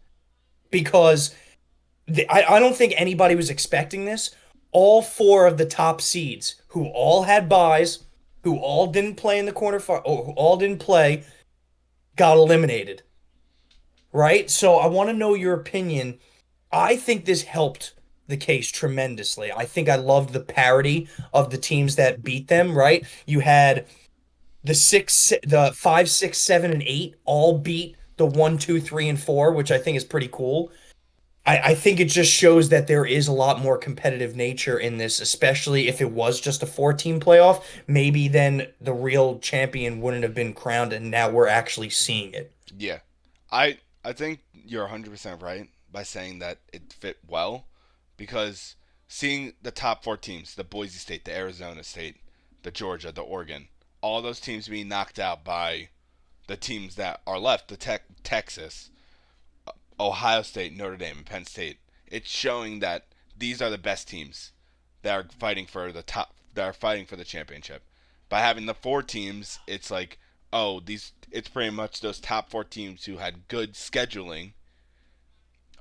Because I don't think anybody was expecting this. All 4 of the top seeds, who all had byes, who all didn't play in the who all didn't play, got eliminated. Right? So I want to know your opinion. I think this helped the case tremendously. I think I loved the parity of the teams that beat them, right? You had the 5, 6, 7, and 8 all beat the 1, 2, 3, and 4, which I think is pretty cool. I think it just shows that there is a lot more competitive nature in this, especially if it was just a 4-team playoff. Maybe then the real champion wouldn't have been crowned, and now we're actually seeing it. Yeah. I think you're 100% right by saying that it fit well, because seeing the top 4 teams, the Boise State, the Arizona State, the Georgia, the Oregon, all those teams being knocked out by the teams that are left, the Texas, Ohio State, Notre Dame, and Penn State. It's showing that these are the best teams that are fighting for the top, that are fighting for the championship. By having the 4 teams, it's like, it's pretty much those top 4 teams who had good scheduling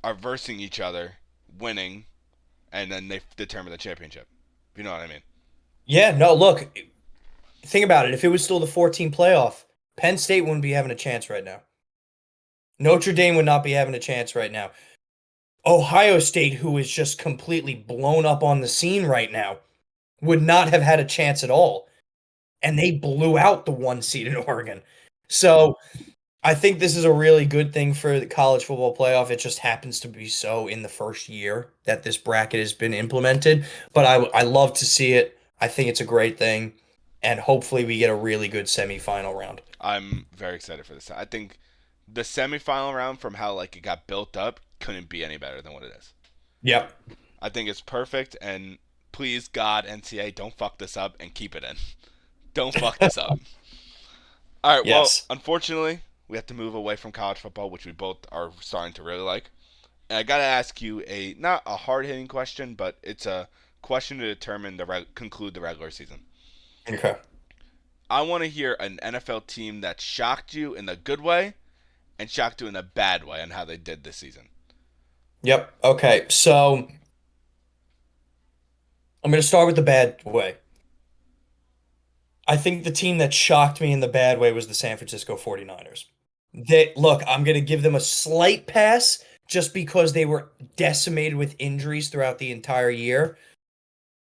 are versing each other, winning, and then they determine the championship. You know what I mean? Yeah, no, look, think about it. If it was still the 14 playoff, Penn State wouldn't be having a chance right now. Notre Dame would not be having a chance right now. Ohio State, who is just completely blown up on the scene right now, would not have had a chance at all. And they blew out the 1 seed in Oregon. So I think this is a really good thing for the college football playoff. It just happens to be so in the first year that this bracket has been implemented. But I love to see it. I think it's a great thing. And hopefully we get a really good semifinal round. I'm very excited for this. I think the semifinal round, from how like it got built up, couldn't be any better than what it is. Yep. I think it's perfect, and please God, NCAA, don't fuck this up and keep it in. Don't fuck this up. All right. Yes. Well, unfortunately, we have to move away from college football, which we both are starting to really like. And I gotta ask you not a hard hitting question, but it's a question to determine conclude the regular season. Okay. I want to hear an NFL team that shocked you in a good way and shocked you in a bad way on how they did this season. Yep. Okay. So I'm going to start with the bad way. I think the team that shocked me in the bad way was the San Francisco 49ers. Look, I'm going to give them a slight pass just because they were decimated with injuries throughout the entire year.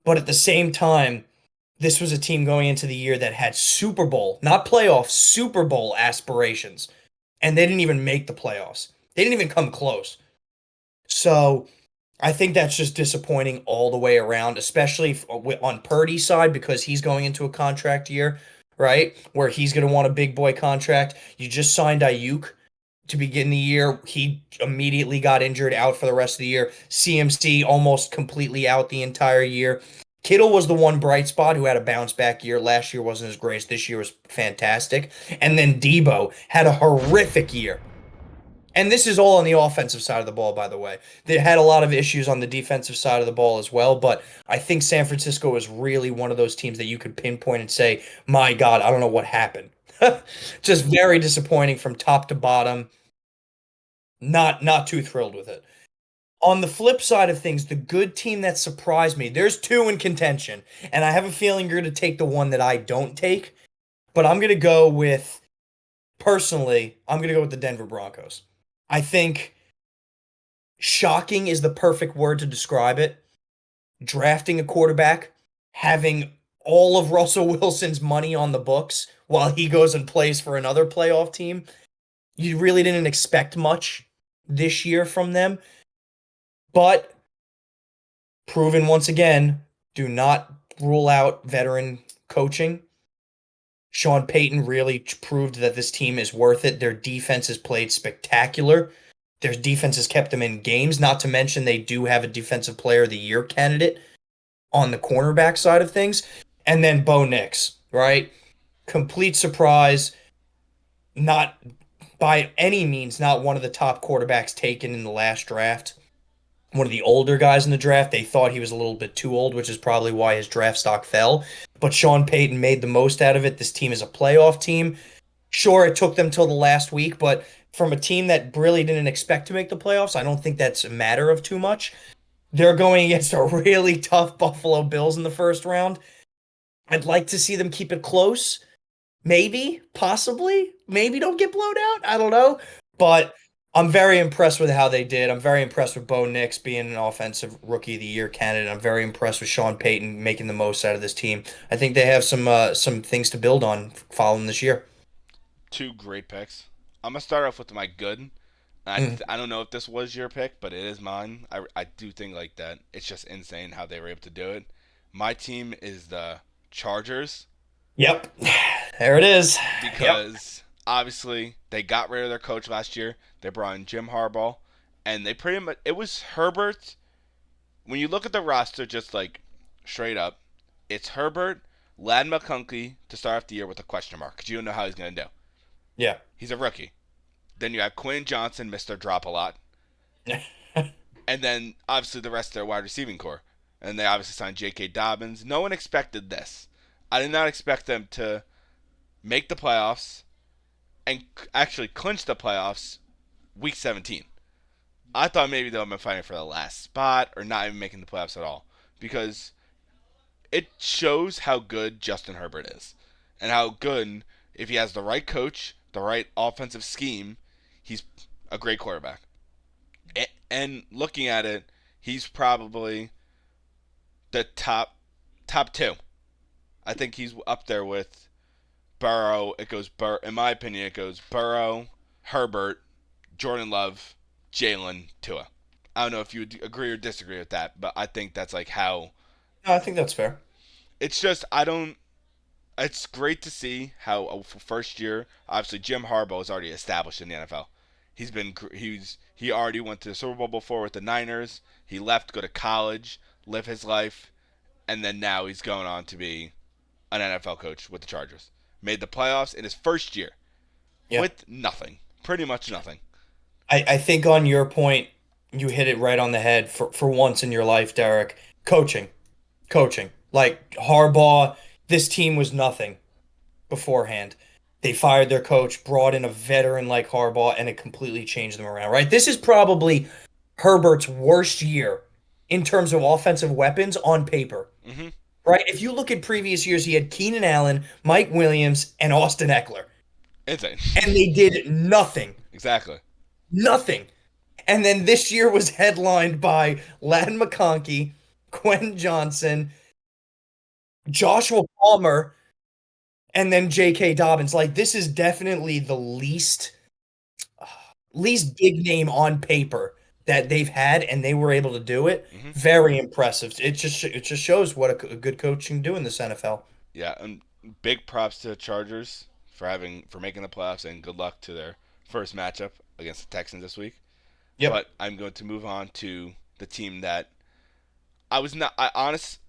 But at the same time, this was a team going into the year that had Super Bowl, not playoffs, Super Bowl aspirations. And they didn't even make the playoffs. They didn't even come close. So I think that's just disappointing all the way around, especially on Purdy's side because he's going into a contract year, right? Where he's going to want a big boy contract. You just signed Ayuk to begin the year. He immediately got injured, out for the rest of the year. CMC almost completely out the entire year. Kittle was the one bright spot who had a bounce back year. Last year wasn't as great. This year was fantastic. And then Debo had a horrific year. And this is all on the offensive side of the ball, by the way. They had a lot of issues on the defensive side of the ball as well, but I think San Francisco is really one of those teams that you could pinpoint and say, my God, I don't know what happened. Just very disappointing from top to bottom. Not too thrilled with it. On the flip side of things, the good team that surprised me, there's two in contention, and I have a feeling you're going to take the one that I don't take, but I'm going to go with, personally, I'm going to go with the Denver Broncos. I think shocking is the perfect word to describe it. Drafting a quarterback, having all of Russell Wilson's money on the books while he goes and plays for another playoff team. You really didn't expect much this year from them. But proven once again, do not rule out veteran coaching. Sean Payton really proved that this team is worth it. Their defense has played spectacular. Their defense has kept them in games, not to mention they do have a Defensive Player of the Year candidate on the cornerback side of things. And then Bo Nix, right? Complete surprise. Not by any means, not one of the top quarterbacks taken in the last draft. One of the older guys in the draft. They thought he was a little bit too old, which is probably why his draft stock fell. But Sean Payton made the most out of it. This team is a playoff team. Sure, it took them till the last week, but from a team that really didn't expect to make the playoffs, I don't think that's a matter of too much. They're going against a really tough Buffalo Bills in the first round. I'd like to see them keep it close. Maybe, possibly. Maybe don't get blown out. I don't know. But I'm very impressed with how they did. I'm very impressed with Bo Nix being an offensive rookie of the year candidate. I'm very impressed with Sean Payton making the most out of this team. I think they have some things to build on following this year. Two great picks. I'm gonna start off with my good. I don't know if this was your pick, but it is mine. I do think like that. It's just insane how they were able to do it. My team is the Chargers. Yep, there it is. Because obviously they got rid of their coach last year. They brought in Jim Harbaugh, and they pretty much, it was Herbert. When you look at the roster, just like straight up, it's Herbert, Lad McConkey to start off the year with a question mark because you don't know how he's gonna do. Yeah, he's a rookie. Then you have Quinn Johnson, Mr. Drop a Lot, and then obviously the rest of their wide receiving core. And they obviously signed J.K. Dobbins. No one expected this. I did not expect them to make the playoffs and actually clinch the playoffs week 17. I thought maybe they'll be fighting for the last spot or not even making the playoffs at all because it shows how good Justin Herbert is. and how good, if he has the right coach, the right offensive scheme, he's a great quarterback. And looking at it, he's probably the top two. I think he's up there with Burrow. In my opinion, it goes Burrow, Herbert, Jordan Love, Jalen, Tua. I don't know if you would agree or disagree with that, but I think that's like how. No, I think that's fair. It's just I don't. It's great to see how for first year, obviously Jim Harbaugh is already established in the NFL. He already went to the Super Bowl before with the Niners. He left, go to college, live his life, and then now he's going on to be an NFL coach with the Chargers. Made the playoffs in his first year with nothing, pretty much nothing. I think on your point, you hit it right on the head for once in your life, Derek. Coaching. Like Harbaugh, this team was nothing beforehand. They fired their coach, brought in a veteran like Harbaugh, and it completely changed them around, right? This is probably Herbert's worst year in terms of offensive weapons on paper, right? If you look at previous years, he had Keenan Allen, Mike Williams, and Austin Eckler. Insane. And they did nothing. Exactly. Nothing. And then this year was headlined by Ladd McConkey, Quentin Johnson, Joshua Palmer, and then J.K. Dobbins. Like, this is definitely the least big name on paper that they've had, and they were able to do it. Very impressive. It just shows what a good coach can do in this NFL. Yeah, and big props to the Chargers for making the playoffs, and good luck to their first matchup against the Texans this week. Yep. But I'm going to move on to the team that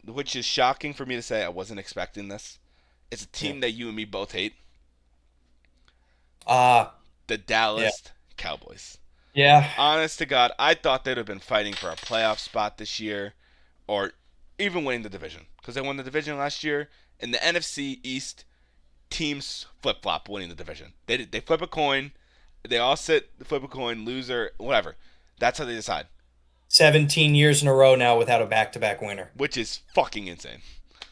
which is shocking for me to say. I wasn't expecting this. It's a team that you and me both hate. The Dallas Cowboys. Yeah. Honest to God, I thought they'd have been fighting for a playoff spot this year, or even winning the division, because they won the division last year. In the NFC East, teams flip-flop winning the division. They flip a coin. They all flip a coin, loser, whatever. That's how they decide. 17 years in a row now without a back-to-back winner. Which is fucking insane.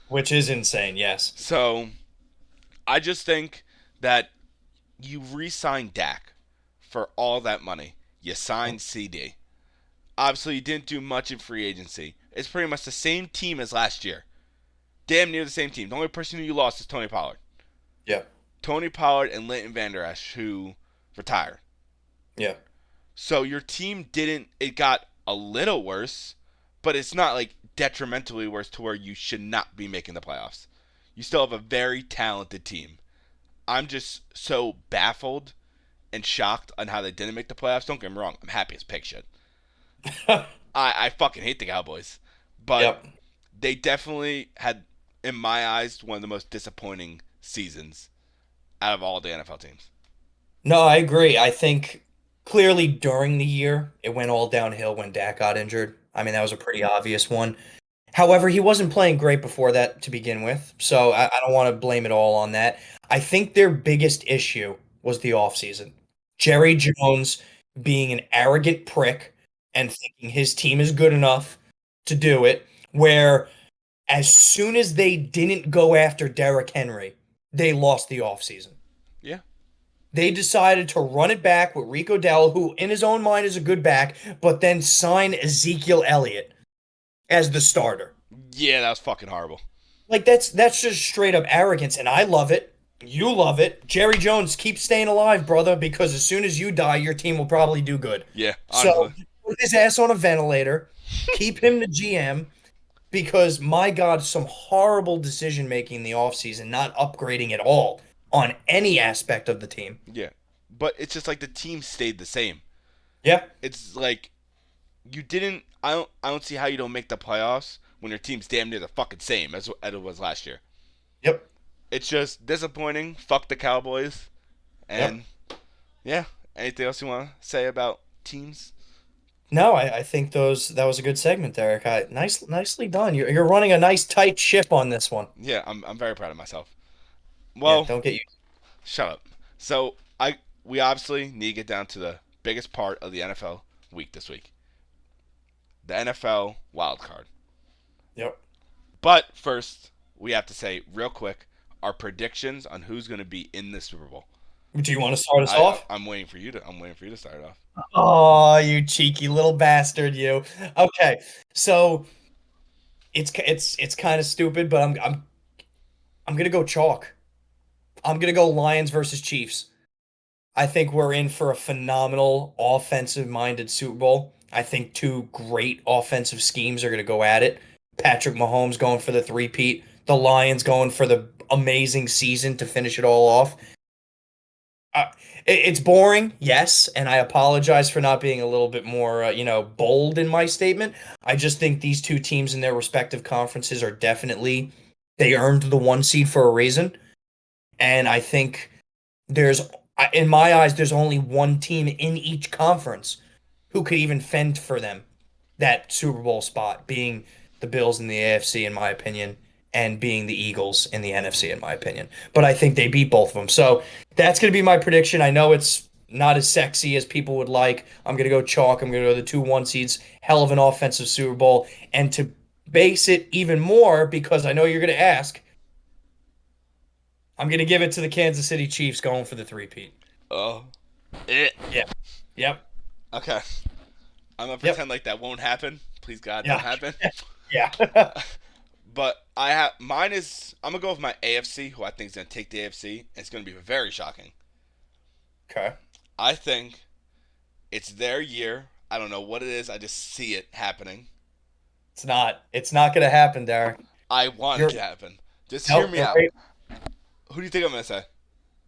Which is insane, yes. So, I just think that you re-signed Dak for all that money. You signed CD. Obviously, you didn't do much in free agency. It's pretty much the same team as last year. Damn near the same team. The only person who you lost is Tony Pollard. Yeah. Tony Pollard and Leighton Vander Esch, who retired. Yeah. So your team it got a little worse, but it's not like detrimentally worse to where you should not be making the playoffs. You still have a very talented team. I'm just so baffled and shocked on how they didn't make the playoffs. Don't get me wrong, I'm happy as pig shit. I fucking hate the Cowboys. But they definitely had, in my eyes, one of the most disappointing seasons out of all the NFL teams. No, I agree. I think clearly during the year, it went all downhill when Dak got injured. I mean, that was a pretty obvious one. However, he wasn't playing great before that to begin with, so I don't want to blame it all on that. I think their biggest issue was the offseason. Jerry Jones being an arrogant prick and thinking his team is good enough to do it, where as soon as they didn't go after Derrick Henry, they lost the offseason. Yeah. They decided to run it back with Rico Dowell, who in his own mind is a good back, but then sign Ezekiel Elliott as the starter. Yeah, that was fucking horrible. Like, that's just straight up arrogance, and I love it. You love it. Jerry Jones, keep staying alive, brother, because as soon as you die, your team will probably do good. Yeah, honestly. So put his ass on a ventilator, keep him the GM, because, my God, some horrible decision-making in the offseason, not upgrading at all on any aspect of the team. Yeah, but it's just like the team stayed the same. Yeah. It's like you didn't. I don't see how you don't make the playoffs when your team's damn near the fucking same as it was last year. Yep. It's just disappointing. Fuck the Cowboys. And yeah, anything else you want to say about teams? No, I think that was a good segment, Derek. Nicely done. You're running a nice tight ship on this one. Yeah, I'm very proud of myself. Well, don't get you. Shut up. So we obviously need to get down to the biggest part of the NFL week this week. The NFL Wildcard. Yep. But first, we have to say real quick, our predictions on who's going to be in the Super Bowl. Do you want to start us off? I'm waiting for you to. I'm waiting for you to start off. Oh, you cheeky little bastard, you. Okay, so it's kind of stupid, but I'm gonna go chalk. I'm gonna go Lions versus Chiefs. I think we're in for a phenomenal offensive-minded Super Bowl. I think two great offensive schemes are gonna go at it. Patrick Mahomes going for the three-peat. The Lions going for the amazing season to finish it all off. Uh, it's boring, yes, and I apologize for not being a little bit more, bold in my statement. I just think these two teams in their respective conferences are definitely they earned the one seed for a reason, and I think in my eyes, there's only one team in each conference who could even fend for them that Super Bowl spot, being the Bills in the AFC, in my opinion, and being the Eagles in the NFC, in my opinion. But I think they beat both of them. So that's going to be my prediction. I know it's not as sexy as people would like. I'm going to go chalk. I'm going to go the 2-1 seeds. Hell of an offensive Super Bowl. And to base it even more, because I know you're going to ask, I'm going to give it to the Kansas City Chiefs going for the three-peat. Oh. Yeah. Yep. Okay. I'm going to pretend like that won't happen. Please, God, don't happen. Yeah. But mine is, I'm going to go with my AFC, who I think is going to take the AFC. It's going to be very shocking. Okay. I think it's their year. I don't know what it is. I just see it happening. It's not going to happen, Derek. I want it to happen. Just hear me out. Who do you think I'm going to say?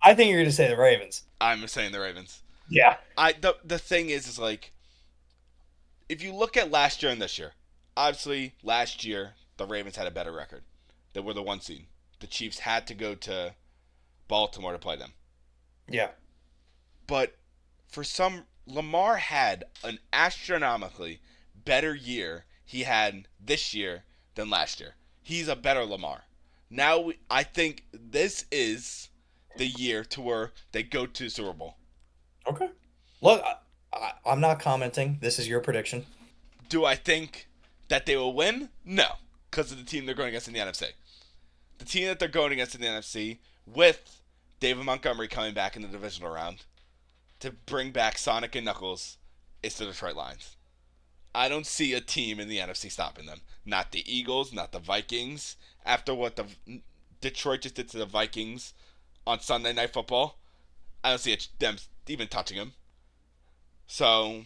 I think you're going to say the Ravens. I'm saying the Ravens. Yeah. The thing is like, if you look at last year and this year, obviously last year the Ravens had a better record. They were the one seed. The Chiefs had to go to Baltimore to play them. Yeah. But Lamar had an astronomically better year he had this year than last year. He's a better Lamar. Now I think this is the year to where they go to the Super Bowl. Okay. Look, I'm not commenting. This is your prediction. Do I think that they will win? No, because of the team they're going against in the NFC. The team that they're going against in the NFC, with David Montgomery coming back in the divisional round to bring back Sonic and Knuckles, is the Detroit Lions. I don't see a team in the NFC stopping them. Not the Eagles, not the Vikings. After what the Detroit just did to the Vikings on Sunday Night Football, I don't see them even touching them. So,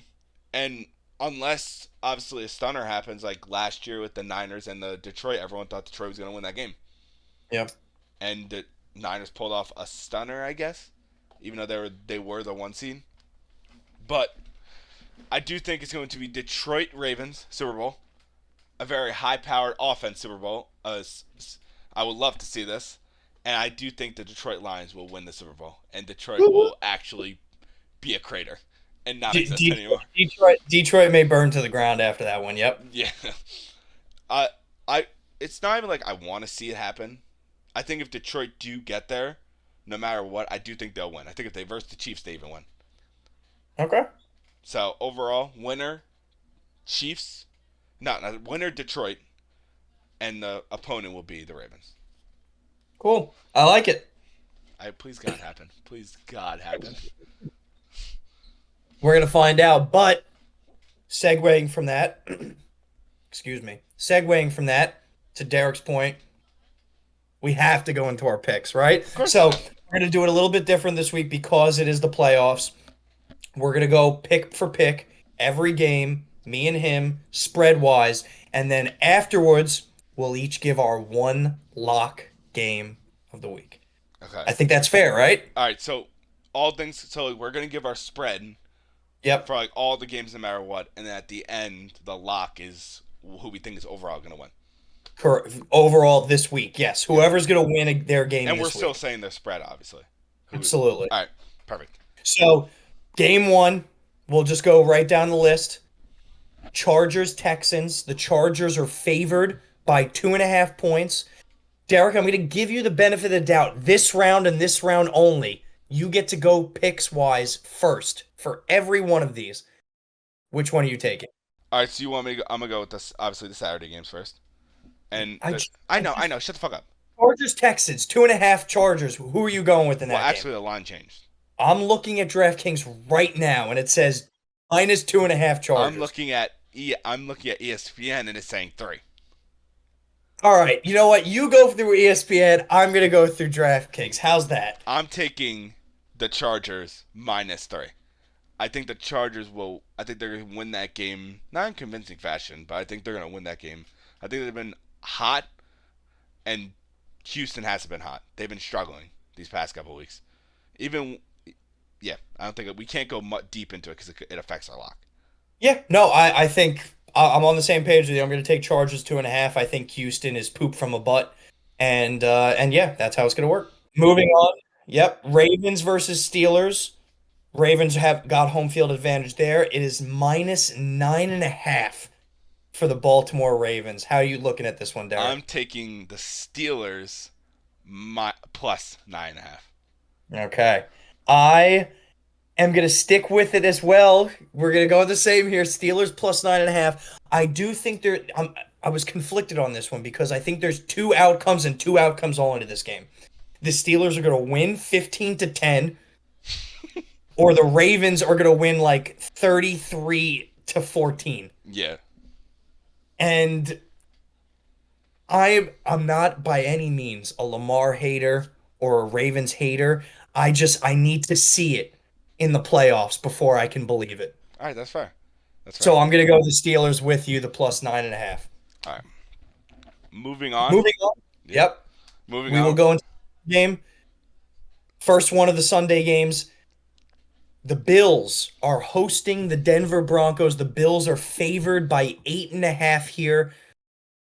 and unless obviously a stunner happens like last year with the Niners and the Detroit, everyone thought Detroit was going to win that game. Yeah. And the Niners pulled off a stunner, I guess, even though they were the one seed. But I do think it's going to be Detroit Ravens Super Bowl, a very high-powered offense Super Bowl. I would love to see this, and I do think the Detroit Lions will win the Super Bowl, and Detroit will actually be a crater and not exist anymore. Detroit may burn to the ground after that one. Yep. Yeah. It's not even like I want to see it happen. I think if Detroit do get there, no matter what, I do think they'll win. I think if they verse the Chiefs, they even win. Okay. So overall, winner Chiefs, winner Detroit, and the opponent will be the Ravens. Cool. I like it. Please God happen. Please God happen. We're gonna find out, but segueing from that, to Derek's point, we have to go into our picks, right? So we're gonna do it a little bit different this week because it is the playoffs. We're gonna go pick for pick every game, me and him, spread wise, and then afterwards we'll each give our one lock game of the week. Okay. I think that's fair, right? All right. So we're gonna give our spread. Yep. For like all the games, no matter what, and then at the end, the lock is who we think is overall gonna win. Correct. Overall this week, yes. Whoever's gonna win their game, and this we're still week. saying their spread, obviously. Absolutely. All right. Perfect. So, game one, we'll just go right down the list. Chargers, Texans. The Chargers are favored by 2.5 points. Derek, I'm going to give you the benefit of the doubt. This round and this round only, you get to go picks-wise first for every one of these. Which one are you taking? All right, so you want me to go? I'm going to go with this, obviously, the Saturday games first. And I know. Shut the fuck up. Chargers Texans 2.5 Chargers. Who are you going with in Well, that game? actually, the line changed. I'm looking at DraftKings right now, and it says -2.5 Chargers. I'm looking at ESPN and it's saying 3. All right, you know what? You go through ESPN. I'm gonna go through DraftKings. How's that? I'm taking the Chargers -3. I think the Chargers will. I think they're going to win that game, not in convincing fashion, but I think they're going to win that game. I think they've been hot, and Houston hasn't been hot. They've been struggling these past couple of weeks. Even, yeah, I don't think we can't go deep into it because it affects our lock. Yeah, no, I think I'm on the same page with you. I'm going to take Chargers 2.5. I think Houston is poop from a butt, and yeah, that's how it's going to work. Moving on. Yep, Ravens versus Steelers. Ravens have got home field advantage there. It is -9.5 for the Baltimore Ravens. How are you looking at this one, Derek? I'm taking the Steelers +9.5. Okay. I am going to stick with it as well. We're going to go the same here. Steelers +9.5. I do think I was conflicted on this one because I think there's two outcomes and two outcomes only to this game. The Steelers are going to win 15-10, or the Ravens are going to win like 33-14. Yeah. And I'm not by any means a Lamar hater or a Ravens hater. I need to see it in the playoffs before I can believe it. All right, that's fair. That's fair. So I'm gonna go the Steelers with you, the +9.5. All right. Moving on. Moving on. Yeah. Yep. Moving We on. will go into the game. First one of the Sunday games. The Bills are hosting the Denver Broncos. The Bills are favored by 8.5 here.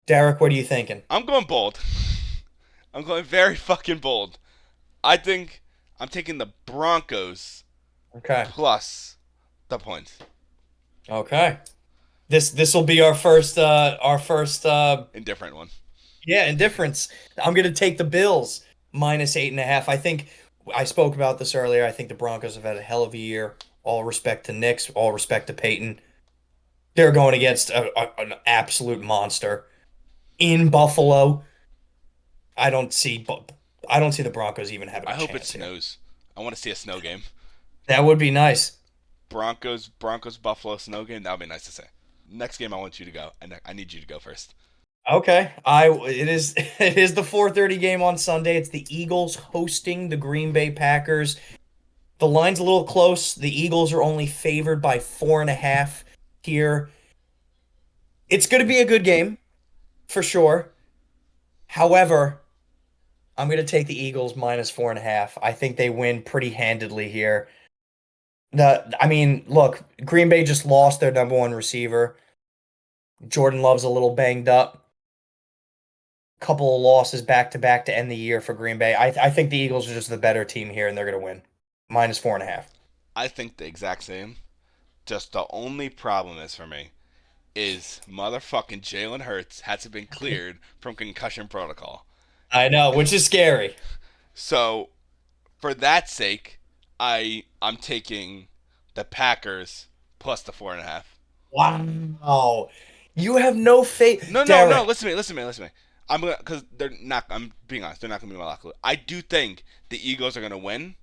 Derek, what are you thinking? I'm going bold. I'm going very fucking bold. I think I'm taking the Broncos Okay. plus the points. Okay. This will be our first Indifferent one. indifference. I'm gonna take the Bills -8.5. I think I spoke about this earlier. I think the Broncos have had a hell of a year. All respect to Knicks, all respect to Peyton. They're going against an absolute monster in Buffalo. I don't see the Broncos even having a I hope it chance here. snows. I want to see a snow game. That would be nice. Broncos Buffalo snow game. That would be nice to say. Next game I want you to go, and I need you to go first. Okay. It is it is the 4:30 game on Sunday. It's the Eagles hosting the Green Bay Packers. The line's a little close. The Eagles are only favored by 4.5 here. It's going to be a good game, for sure. However, I'm going to take the Eagles -4.5. I think they win pretty handedly here. Look, Green Bay just lost their number one receiver. Jordan Love's a little banged up. Couple of losses back to back to end the year for Green Bay. I think the Eagles are just the better team here, and they're going to win -4.5. I think the exact same. Just the only problem is for me is motherfucking Jalen Hurts hasn't been cleared from concussion protocol. I know, which is scary. So, for that sake, I'm taking the Packers plus the 4.5. Wow. You have no faith. No. Derek. Listen to me. I'm gonna because they're not. I'm being honest. They're not gonna be my lock. I do think the Eagles are gonna win,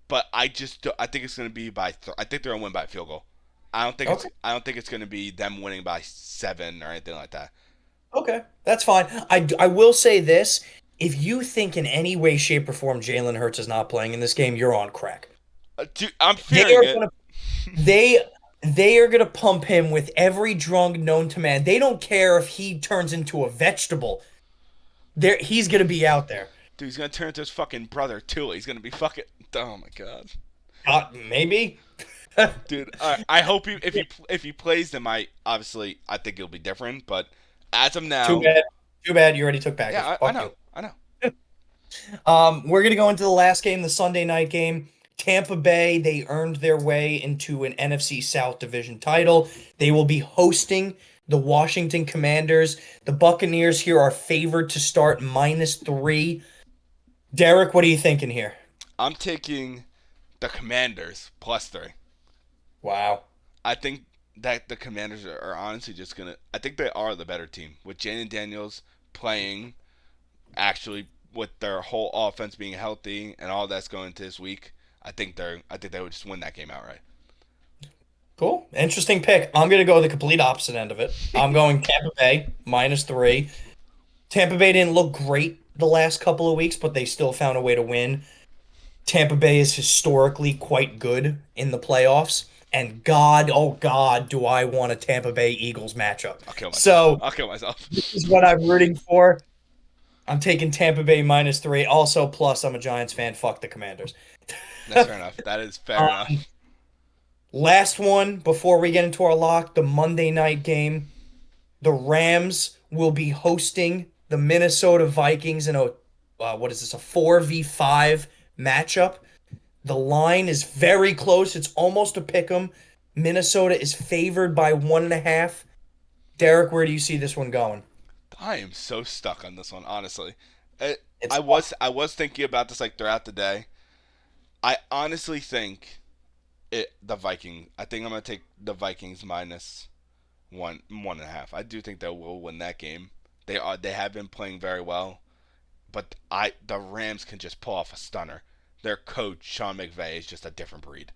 but I think it's gonna be by. I think they're gonna win by a field goal. I don't think it's gonna be them winning by 7 or anything like that. Okay, that's fine. I will say this. If you think in any way, shape, or form Jalen Hurts is not playing in this game, you're on crack. Dude, I'm They fearing are it. gonna they are gonna pump him with every drug known to man. They don't care if he turns into a vegetable. He's gonna be out there. Dude, he's gonna turn into his fucking brother too. He's gonna be fucking. Oh my god. Maybe. Dude, I hope if he plays, then I think it'll be different. But as of now, Too bad. You already took Packers. yeah, I know. We're gonna go into the last game, the Sunday night game. Tampa Bay, they earned their way into an NFC South division title. They will be hosting the Washington Commanders. The Buccaneers here are favored to start -3. Derek, what are you thinking here? I'm taking the Commanders +3. Wow. I think that the Commanders are honestly just gonna. I think they are the better team with Jalen Daniels playing actually with their whole offense being healthy and all that's going into this week, I think they would just win that game outright. Cool. Interesting pick. I'm going to go the complete opposite end of it. I'm going Tampa Bay -3. Tampa Bay didn't look great the last couple of weeks, but they still found a way to win. Tampa Bay is historically quite good in the playoffs. And God, oh God, do I want a Tampa Bay Eagles matchup. I'll kill myself. So I'll kill myself. this is what I'm rooting for. I'm taking Tampa Bay -3. Also, plus I'm a Giants fan. Fuck the Commanders. That's fair enough. That is fair enough. Last one before we get into our lock, the Monday night game. The Rams will be hosting the Minnesota Vikings in a what is this, a 4v5 matchup. The line is very close. It's almost a pick 'em. Minnesota is favored by 1.5. Derek, where do you see this one going? I am so stuck on this one, honestly. It's I was thinking about this like throughout the day. I honestly think the Viking. I think I'm gonna take the Vikings -1.5. I do think they will win that game. They have been playing very well, but the Rams can just pull off a stunner. Their coach Sean McVay is just a different breed,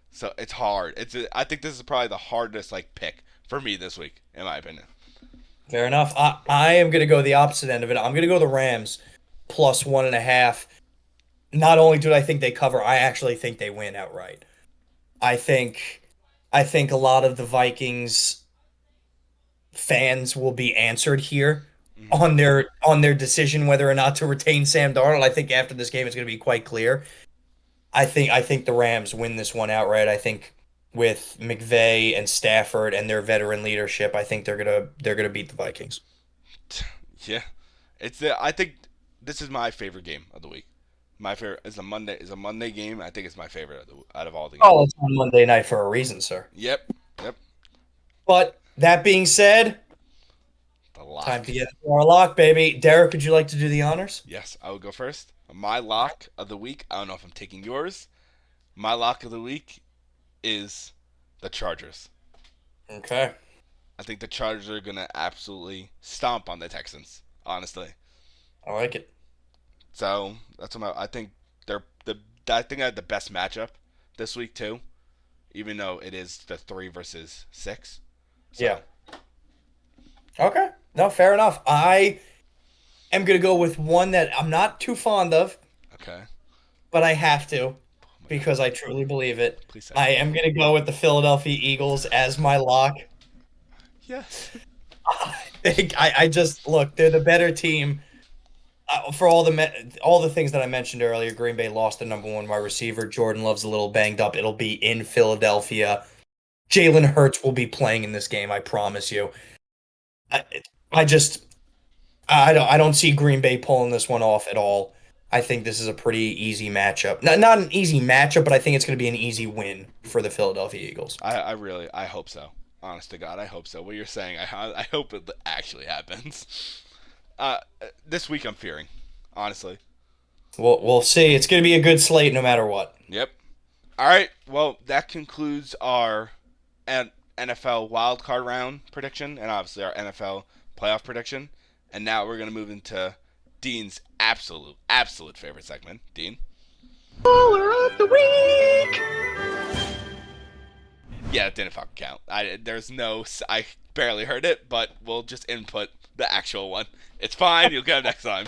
so it's hard. I think this is probably the hardest pick for me this week, in my opinion. Fair enough. I am going to go the opposite end of it. I'm going to go the Rams +1.5. Not only do I think they cover, I actually think they win outright. I think a lot of the Vikings fans will be answered here on their decision whether or not to retain Sam Darnold. I think after this game it's going to be quite clear. I think the Rams win this one outright. I think with McVay and Stafford and their veteran leadership, I think they're gonna beat the Vikings. Yeah, I think this is my favorite game of the week. My favorite is a Monday game. I think it's my favorite out of all the games. Oh, it's on Monday night for a reason, sir. Yep. But that being said, The lock. time to get into our lock, baby. Derek, would you like to do the honors? Yes, I will go first. My lock of the week. I don't know if I'm taking yours. My lock of the week is the Chargers. Okay. I think the Chargers are gonna absolutely stomp on the Texans. Honestly. I like it. So that's what I think I think I have the best matchup this week too, even though it is the 3 versus 6. So. Yeah. Okay. No, fair enough. I am going to go with one that I'm not too fond of, Okay. but I have to because I truly believe it. Please say. I am going to go with the Philadelphia Eagles as my lock. Yes. I just look, they're the better team. For all the things that I mentioned earlier, Green Bay lost the number 1 wide receiver. Jordan Love's a little banged up. It'll be in Philadelphia. Jalen Hurts will be playing in this game, I promise you. I don't see Green Bay pulling this one off at all. I think this is a pretty easy matchup. Not an easy matchup, but I think it's going to be an easy win for the Philadelphia Eagles. I hope so. Honest to God, I hope so. What you're saying, I hope it actually happens. This week I'm fearing, honestly. We'll see. It's going to be a good slate no matter what. Yep. All right. Well, that concludes our NFL wildcard round prediction and obviously our NFL playoff prediction. And now we're going to move into Dean's absolute favorite segment. Dean? Baller of the week. Yeah, it didn't fucking count. I barely heard it, but we'll just input the actual one. It's fine. You'll get it next time.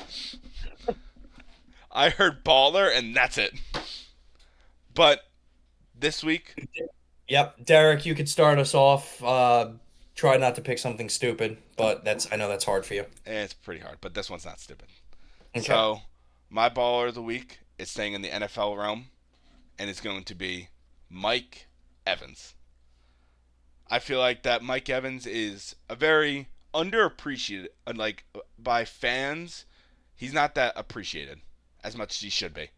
I heard baller, and that's it. But this week... Yep. Derek, you could start us off. Try not to pick something stupid, but I know that's hard for you. It's pretty hard, but this one's not stupid. Okay. So, my baller of the week is staying in the NFL realm, and it's going to be Mike Evans. I feel like that Mike Evans is a very underappreciated, by fans. He's not that appreciated as much as he should be.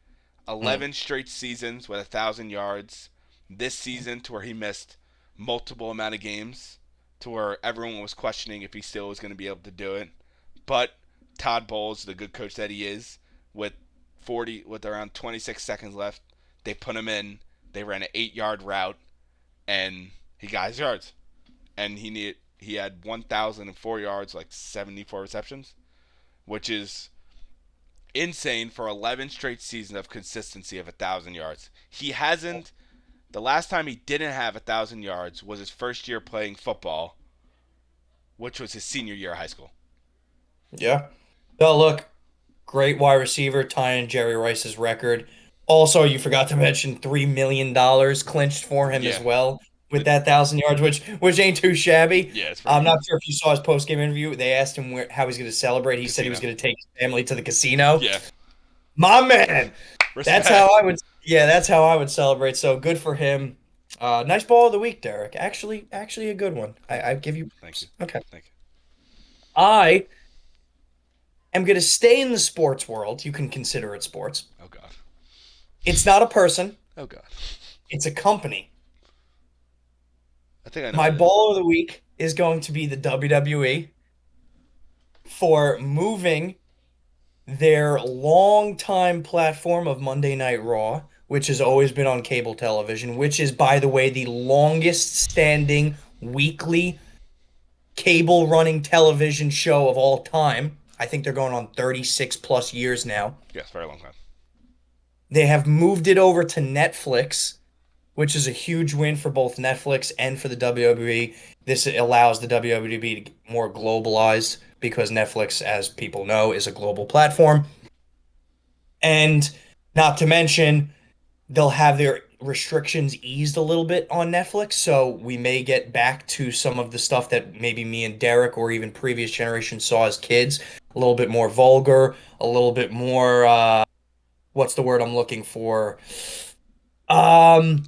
11 straight seasons with 1,000 yards. This season to where he missed multiple amount of games, to where everyone was questioning if he still was going to be able to do it. But Todd Bowles, the good coach that he is, with around 26 seconds left, they put him in. They ran an 8-yard route, and he got his yards. And he had 1,004 yards, 74 receptions, which is insane for 11 straight seasons of consistency of 1,000 yards. He hasn't. The last time he didn't have 1,000 yards was his first year playing football, which was his senior year of high school. Yeah. No, look, great wide receiver, tying Jerry Rice's record. Also, you forgot to mention $3 million clinched for him as Yeah. well with that 1,000 yards, which ain't too shabby. Yeah, it's pretty I'm good. not sure if you saw his post game interview. They asked him how he's going to celebrate. He said he was Casino. going to take his family to the casino. Yeah. My man. Respect. That's how I would. Yeah, that's how I would celebrate. So good for him. Nice ball of the week, Derek. Actually, a good one. I give you. Thank you. Okay. Thank you. I am going to stay in the sports world. You can consider it sports. Oh, God. It's not a person. Oh, God. It's a company. I think I know. My what it ball of the week is going to be the WWE for moving their longtime platform of Monday Night Raw, which has always been on cable television, which is, by the way, the longest standing weekly cable running television show of all time. I think they're going on 36 plus years now. is. Yes, very long time. They have moved it over to Netflix, which is a huge win for both Netflix and for the WWE. This allows the WWE to be more globalized because Netflix, as people know, is a global platform. And not to mention, they'll have their restrictions eased a little bit on Netflix, so we may get back to some of the stuff that maybe me and Derek or even previous generations saw as kids. A little bit more vulgar, a little bit more, what's the word I'm looking for?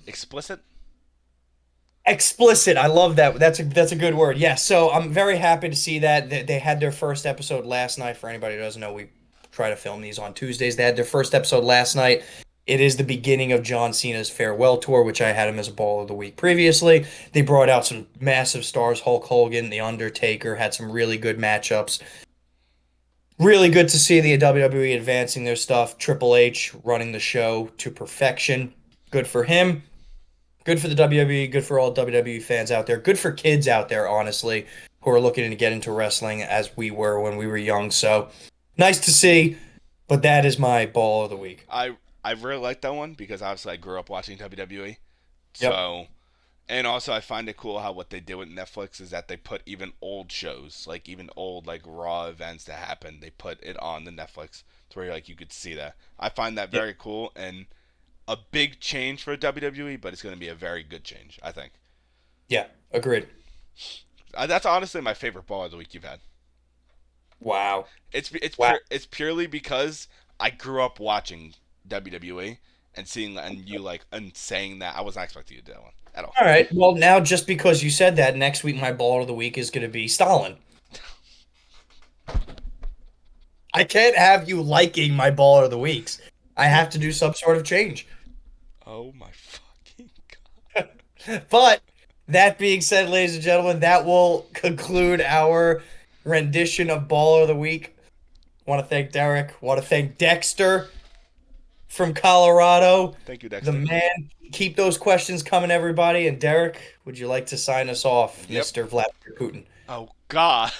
Explicit? Explicit. I love that. That's a good word. Yeah. So I'm very happy to see that they had their first episode last night. For anybody who doesn't know, we try to film these on Tuesdays. They had their first episode last night. It is the beginning of John Cena's farewell tour, which I had him as a ball of the week previously. They brought out some massive stars. Hulk Hogan, The Undertaker, had some really good matchups. Really good to see the WWE advancing their stuff. Triple H running the show to perfection. Good for him. Good for the WWE. Good for all WWE fans out there. Good for kids out there, honestly, who are looking to get into wrestling as we were when we were young. So nice to see, but that is my ball of the week. I really like that one because obviously I grew up watching WWE. Yep. So, and also I find it cool how what they did with Netflix is that they put even old shows, like even old like Raw events that happened, they put it on the Netflix to where like you could see that. I find that very cool and a big change for WWE, but it's going to be a very good change, I think. Yeah, agreed. That's honestly my favorite ball of the week you've had. Wow. It's Wow. it's purely because I grew up watching WWE and seeing and you like and saying that I was not expecting you to do that one at all. All right. Well, now just because you said that, next week my ball of the week is going to be Stalin. I can't have you liking my ball of the weeks. I have to do some sort of change. Oh my fucking god. But that being said, ladies and gentlemen, that will conclude our rendition of Baller of the Week. Want to thank Derek. Want to thank Dexter from Colorado. Thank you, Dexter. The man. Keep those questions coming, everybody. And Derek, would you like to sign us off, Yep. Mr. Vladimir Putin? Oh god.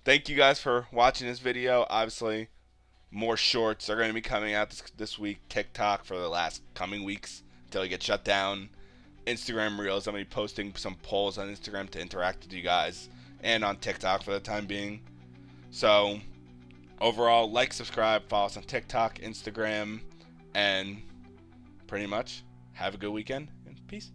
Thank you guys for watching this video. Obviously, more shorts are going to be coming out this week. TikTok for the last coming weeks until it gets shut down. Instagram Reels. I'm going to be posting some polls on Instagram to interact with you guys. And on TikTok for the time being. So, overall, like, subscribe, follow us on TikTok, Instagram, and pretty much have a good weekend. And peace.